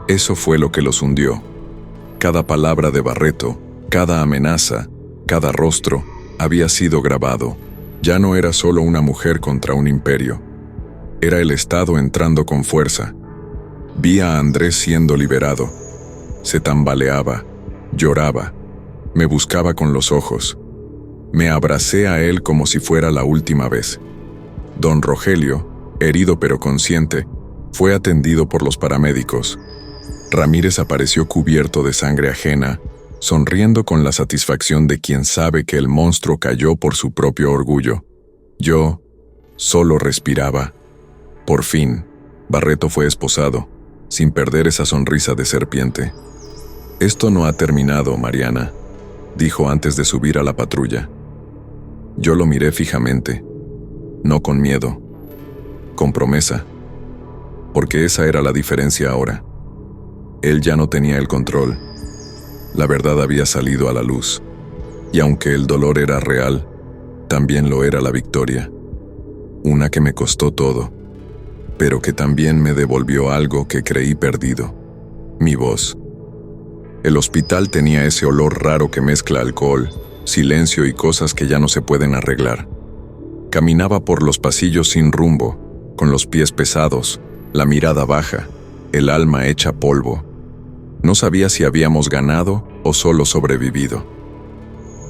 eso fue lo que los hundió. Cada palabra de Barreto, cada amenaza, cada rostro, había sido grabado. Ya no era solo una mujer contra un imperio. Era el Estado entrando con fuerza. Vi a Andrés siendo liberado. Se tambaleaba, lloraba, me buscaba con los ojos. Me abracé a él como si fuera la última vez. Don Rogelio, herido pero consciente, fue atendido por los paramédicos. Ramírez apareció cubierto de sangre ajena, sonriendo con la satisfacción de quien sabe que el monstruo cayó por su propio orgullo. Yo solo respiraba. Por fin, Barreto fue esposado, sin perder esa sonrisa de serpiente. «Esto no ha terminado, Mariana», dijo antes de subir a la patrulla. Yo lo miré fijamente, no con miedo, con promesa, porque esa era la diferencia ahora. Él ya no tenía el control. La verdad había salido a la luz, y aunque el dolor era real, también lo era la victoria. Una que me costó todo, pero que también me devolvió algo que creí perdido: mi voz. El hospital tenía ese olor raro que mezcla alcohol, silencio y cosas que ya no se pueden arreglar. Caminaba por los pasillos sin rumbo, con los pies pesados, la mirada baja, el alma hecha polvo. No sabía si habíamos ganado o solo sobrevivido.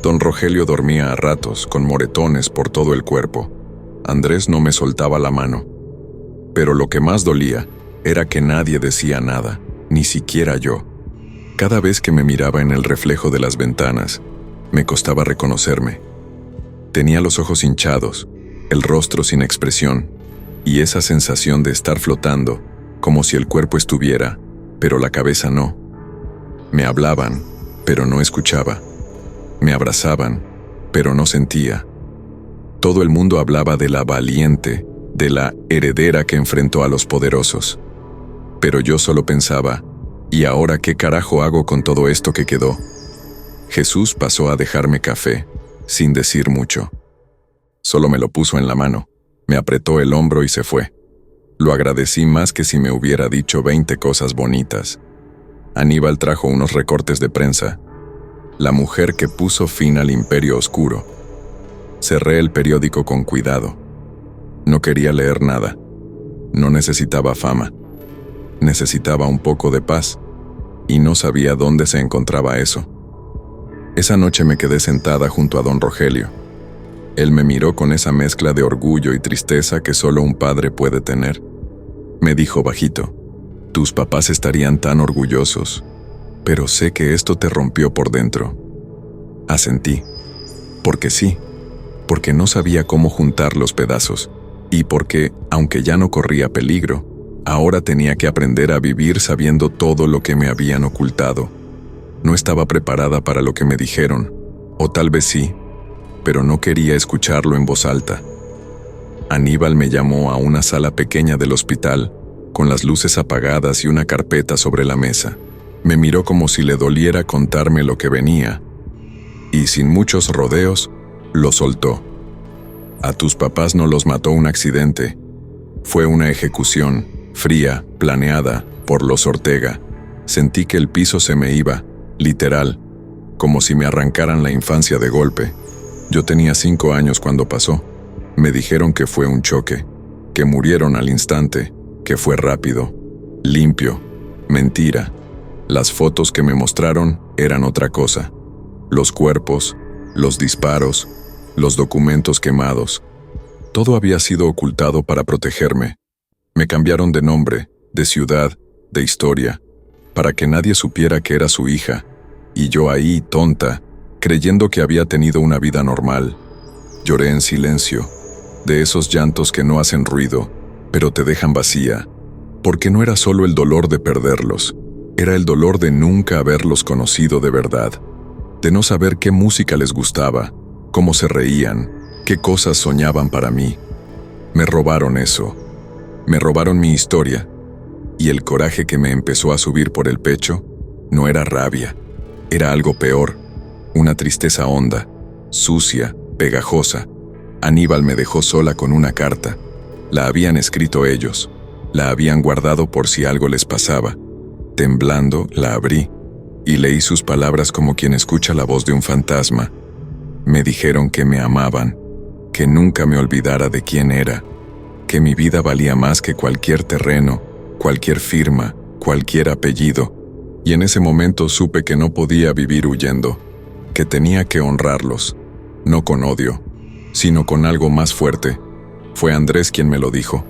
Don Rogelio dormía a ratos, con moretones por todo el cuerpo. Andrés no me soltaba la mano. Pero lo que más dolía era que nadie decía nada, ni siquiera yo. Cada vez que me miraba en el reflejo de las ventanas, me costaba reconocerme. Tenía los ojos hinchados, el rostro sin expresión, y esa sensación de estar flotando, como si el cuerpo estuviera, pero la cabeza no. Me hablaban, pero no escuchaba. Me abrazaban, pero no sentía. Todo el mundo hablaba de la valiente, de la heredera que enfrentó a los poderosos. Pero yo solo pensaba: ¿y ahora qué carajo hago con todo esto que quedó? Jesús pasó a dejarme café, sin decir mucho. Solo me lo puso en la mano, me apretó el hombro y se fue. Lo agradecí más que si me hubiera dicho 20 cosas bonitas. Aníbal trajo unos recortes de prensa. La mujer que puso fin al imperio oscuro. Cerré el periódico con cuidado. No quería leer nada. No necesitaba fama. Necesitaba un poco de paz, y no sabía dónde se encontraba eso. Esa noche me quedé sentada junto a don Rogelio. Él me miró con esa mezcla de orgullo y tristeza que solo un padre puede tener. Me dijo bajito: «Tus papás estarían tan orgullosos, pero sé que esto te rompió por dentro». Asentí, porque sí, porque no sabía cómo juntar los pedazos, y porque, aunque ya no corría peligro, ahora tenía que aprender a vivir sabiendo todo lo que me habían ocultado. No estaba preparada para lo que me dijeron, o tal vez sí, pero no quería escucharlo en voz alta. Aníbal me llamó a una sala pequeña del hospital, con las luces apagadas y una carpeta sobre la mesa. Me miró como si le doliera contarme lo que venía, y sin muchos rodeos, lo soltó. A tus papás no los mató un accidente. Fue una ejecución, fría, planeada, por los Ortega. Sentí que el piso se me iba, literal, como si me arrancaran la infancia de golpe. Yo tenía 5 años cuando pasó. Me dijeron que fue un choque, que murieron al instante, que fue rápido, limpio, mentira. Las fotos que me mostraron eran otra cosa. Los cuerpos, los disparos, los documentos quemados. Todo había sido ocultado para protegerme. Me cambiaron de nombre, de ciudad, de historia, para que nadie supiera que era su hija, y yo ahí, tonta, creyendo que había tenido una vida normal. Lloré en silencio, de esos llantos que no hacen ruido, pero te dejan vacía, porque no era solo el dolor de perderlos, era el dolor de nunca haberlos conocido de verdad, de no saber qué música les gustaba, cómo se reían, qué cosas soñaban para mí. Me robaron eso, me robaron mi historia, y el coraje que me empezó a subir por el pecho no era rabia, era algo peor, una tristeza honda, sucia, pegajosa. Aníbal me dejó sola con una carta. La habían escrito ellos, la habían guardado por si algo les pasaba. Temblando, la abrí, y leí sus palabras como quien escucha la voz de un fantasma. Me dijeron que me amaban, que nunca me olvidara de quién era, que mi vida valía más que cualquier terreno, cualquier firma, cualquier apellido, y en ese momento supe que no podía vivir huyendo, que tenía que honrarlos, no con odio, sino con algo más fuerte. Fue Andrés quien me lo dijo,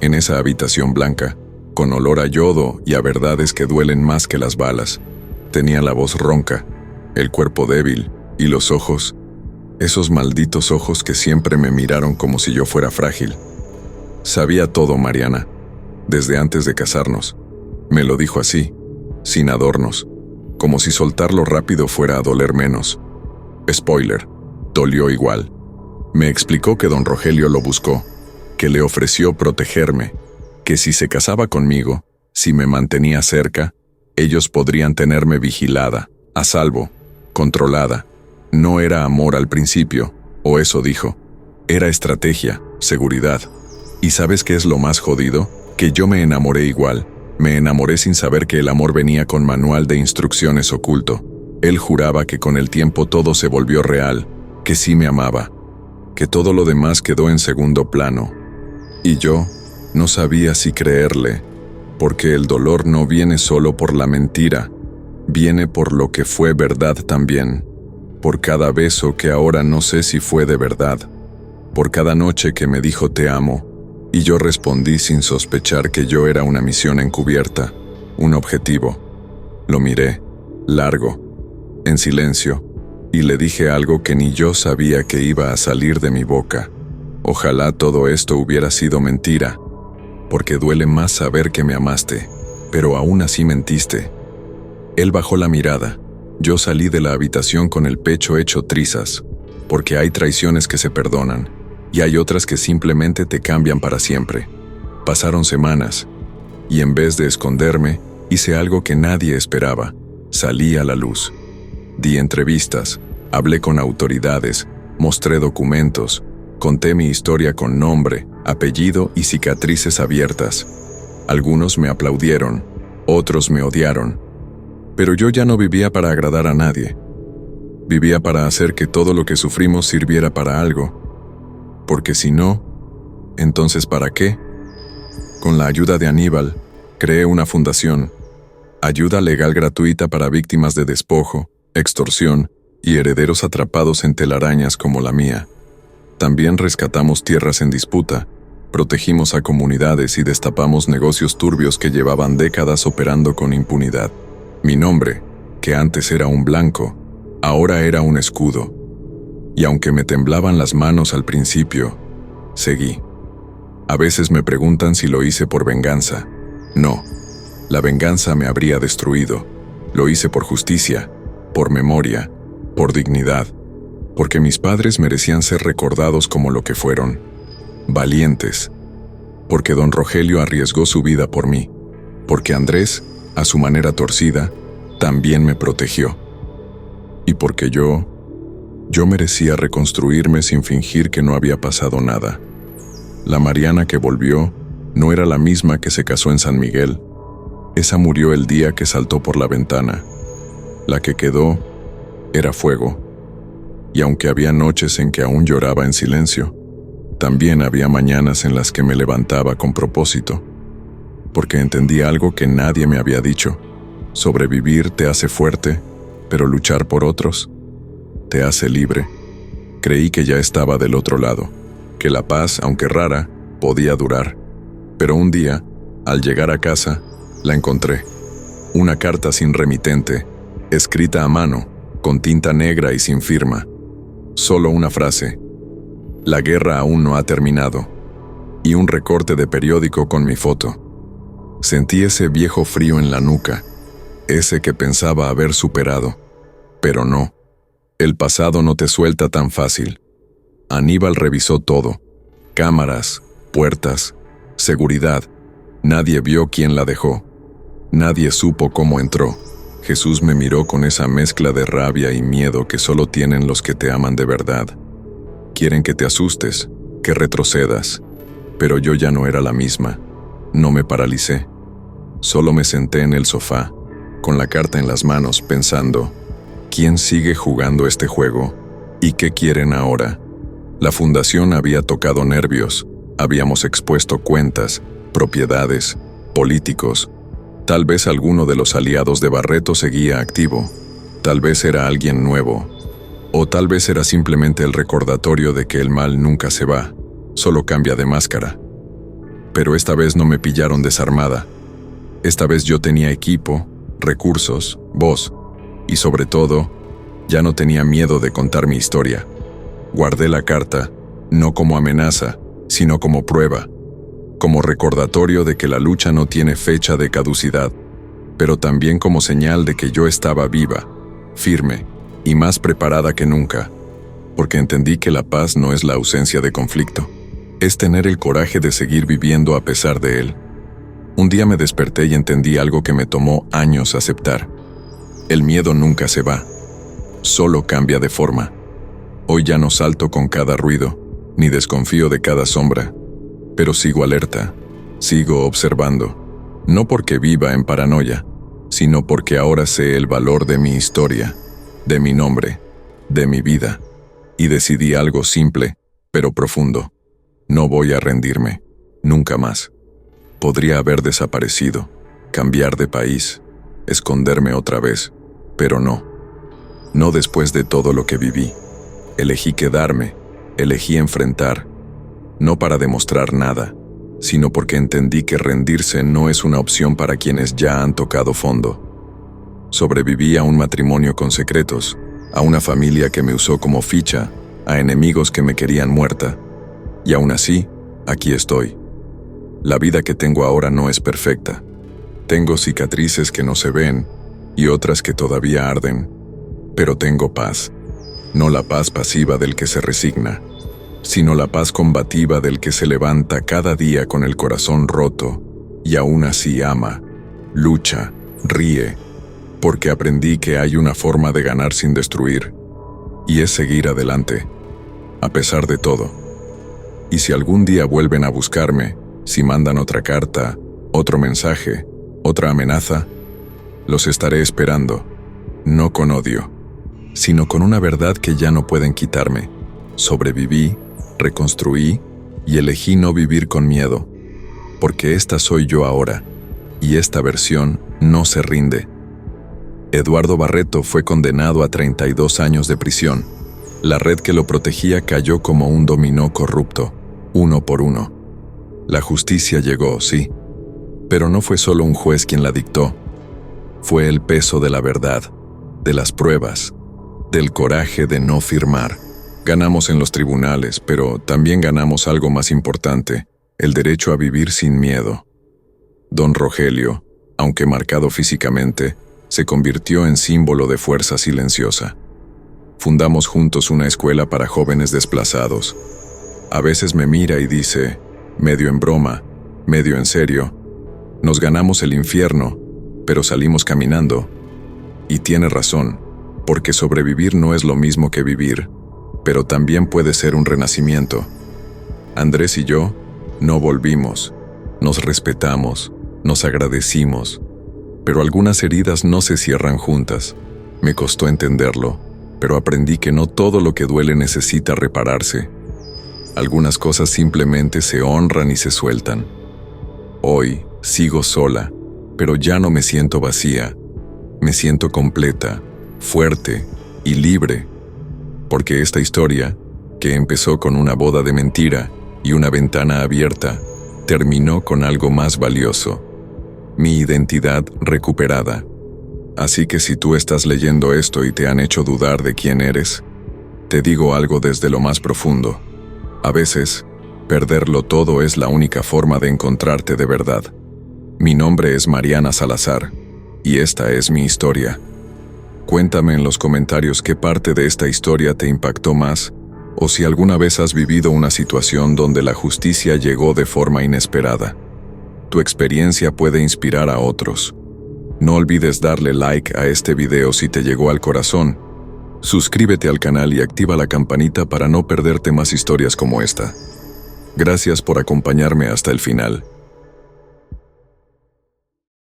en esa habitación blanca, con olor a yodo y a verdades que duelen más que las balas. Tenía la voz ronca, el cuerpo débil y los ojos, esos malditos ojos que siempre me miraron como si yo fuera frágil. Sabía todo, Mariana, desde antes de casarnos. Me lo dijo así, sin adornos, como si soltarlo rápido fuera a doler menos. Spoiler, dolió igual. Me explicó que don Rogelio lo buscó, que le ofreció protegerme, que si se casaba conmigo, si me mantenía cerca, ellos podrían tenerme vigilada, a salvo, controlada. No era amor al principio, o eso dijo. Era estrategia, seguridad. ¿Y sabes qué es lo más jodido? Que yo me enamoré igual. Me enamoré sin saber que el amor venía con manual de instrucciones oculto. Él juraba que con el tiempo todo se volvió real, que sí me amaba, que todo lo demás quedó en segundo plano. Y yo no sabía si creerle, porque el dolor no viene solo por la mentira, viene por lo que fue verdad también, por cada beso que ahora no sé si fue de verdad, por cada noche que me dijo te amo, y yo respondí sin sospechar que yo era una misión encubierta, un objetivo. Lo miré, largo, en silencio, y le dije algo que ni yo sabía que iba a salir de mi boca. Ojalá todo esto hubiera sido mentira, porque duele más saber que me amaste, pero aún así mentiste. Él bajó la mirada. Yo salí de la habitación con el pecho hecho trizas, porque hay traiciones que se perdonan, y hay otras que simplemente te cambian para siempre. Pasaron semanas, y en vez de esconderme, hice algo que nadie esperaba. Salí a la luz. Di entrevistas, hablé con autoridades, mostré documentos, conté mi historia con nombre, apellido y cicatrices abiertas. Algunos me aplaudieron, otros me odiaron. Pero yo ya no vivía para agradar a nadie. Vivía para hacer que todo lo que sufrimos sirviera para algo. Porque si no, entonces ¿para qué? Con la ayuda de Aníbal, creé una fundación, ayuda legal gratuita para víctimas de despojo, extorsión y herederos atrapados en telarañas como la mía. También rescatamos tierras en disputa, protegimos a comunidades y destapamos negocios turbios que llevaban décadas operando con impunidad. Mi nombre, que antes era un blanco, ahora era un escudo. Y aunque me temblaban las manos al principio, seguí. A veces me preguntan si lo hice por venganza. No, la venganza me habría destruido. Lo hice por justicia, por memoria, por dignidad. porque mis padres merecían ser recordados como lo que fueron, valientes, porque don Rogelio arriesgó su vida por mí, porque Andrés, a su manera torcida, también me protegió, y porque yo merecía reconstruirme sin fingir que no había pasado nada. La Mariana que volvió no era la misma que se casó en San Miguel. Esa murió el día que saltó por la ventana. La que quedó era fuego. Y aunque había noches en que aún lloraba en silencio, también había mañanas en las que me levantaba con propósito, porque entendí algo que nadie me había dicho. Sobrevivir te hace fuerte, pero luchar por otros te hace libre. Creí que ya estaba del otro lado, que la paz, aunque rara, podía durar. Pero un día, al llegar a casa, la encontré. Una carta sin remitente, escrita a mano, con tinta negra y sin firma. Solo una frase: la guerra aún no ha terminado. Y un recorte de periódico con mi foto. Sentí ese viejo frío en la nuca, ese que pensaba haber superado. Pero no. El pasado no te suelta tan fácil. Aníbal revisó todo: cámaras, puertas, seguridad. Nadie vio quién la dejó. Nadie supo cómo entró. Jesús me miró con esa mezcla de rabia y miedo que solo tienen los que te aman de verdad. Quieren que te asustes, que retrocedas. Pero yo ya no era la misma. No me paralicé. Solo me senté en el sofá, con la carta en las manos, pensando: ¿quién sigue jugando este juego? ¿Y qué quieren ahora? La fundación había tocado nervios. Habíamos expuesto cuentas, propiedades, políticos. Tal vez alguno de los aliados de Barreto seguía activo. Tal vez era alguien nuevo. O tal vez era simplemente el recordatorio de que el mal nunca se va, solo cambia de máscara. Pero esta vez no me pillaron desarmada. Esta vez yo tenía equipo, recursos, voz, y sobre todo, ya no tenía miedo de contar mi historia. Guardé la carta, no como amenaza, sino como prueba, como recordatorio de que la lucha no tiene fecha de caducidad, pero también como señal de que yo estaba viva, firme y más preparada que nunca, porque entendí que la paz no es la ausencia de conflicto, es tener el coraje de seguir viviendo a pesar de él. Un día me desperté y entendí algo que me tomó años aceptar. El miedo nunca se va, solo cambia de forma. Hoy ya no salto con cada ruido, ni desconfío de cada sombra, pero sigo alerta, sigo observando, no porque viva en paranoia, sino porque ahora sé el valor de mi historia, de mi nombre, de mi vida, y decidí algo simple, pero profundo: no voy a rendirme, nunca más. Podría haber desaparecido, cambiar de país, esconderme otra vez, pero no. No después de todo lo que viví. Elegí quedarme, elegí enfrentar, no para demostrar nada, sino porque entendí que rendirse no es una opción para quienes ya han tocado fondo. Sobreviví a un matrimonio con secretos, a una familia que me usó como ficha, a enemigos que me querían muerta, y aún así, aquí estoy. La vida que tengo ahora no es perfecta. Tengo cicatrices que no se ven y otras que todavía arden, pero tengo paz. No la paz pasiva del que se resigna, sino la paz combativa del que se levanta cada día con el corazón roto y aún así ama, lucha, ríe, porque aprendí que hay una forma de ganar sin destruir, y es seguir adelante, a pesar de todo. Y si algún día vuelven a buscarme, si mandan otra carta, otro mensaje, otra amenaza, los estaré esperando, no con odio, sino con una verdad que ya no pueden quitarme. Sobreviví, reconstruí y elegí no vivir con miedo, porque esta soy yo ahora, y esta versión no se rinde. Eduardo Barreto fue condenado a 32 años de prisión. La red que lo protegía cayó como un dominó corrupto, uno por uno. La justicia llegó, sí, pero no fue solo un juez quien la dictó. Fue el peso de la verdad, de las pruebas, del coraje de no firmar. Ganamos en los tribunales, pero también ganamos algo más importante: el derecho a vivir sin miedo. Don Rogelio, aunque marcado físicamente, se convirtió en símbolo de fuerza silenciosa. Fundamos juntos una escuela para jóvenes desplazados. A veces me mira y dice, medio en broma, medio en serio, nos ganamos el infierno, pero salimos caminando. Y tiene razón, porque sobrevivir no es lo mismo que vivir, pero también puede ser un renacimiento. Andrés y yo no volvimos, nos respetamos, nos agradecimos, pero algunas heridas no se cierran juntas. Me costó entenderlo, pero aprendí que no todo lo que duele necesita repararse. Algunas cosas simplemente se honran y se sueltan. Hoy sigo sola, pero ya no me siento vacía. Me siento completa, fuerte y libre. Porque esta historia, que empezó con una boda de mentira y una ventana abierta, terminó con algo más valioso: mi identidad recuperada. Así que si tú estás leyendo esto y te han hecho dudar de quién eres, te digo algo desde lo más profundo. A veces, perderlo todo es la única forma de encontrarte de verdad. Mi nombre es Mariana Salazar, y esta es mi historia. Cuéntame en los comentarios qué parte de esta historia te impactó más, o si alguna vez has vivido una situación donde la justicia llegó de forma inesperada. Tu experiencia puede inspirar a otros. No olvides darle like a este video si te llegó al corazón. Suscríbete al canal y activa la campanita para no perderte más historias como esta. Gracias por acompañarme hasta el final.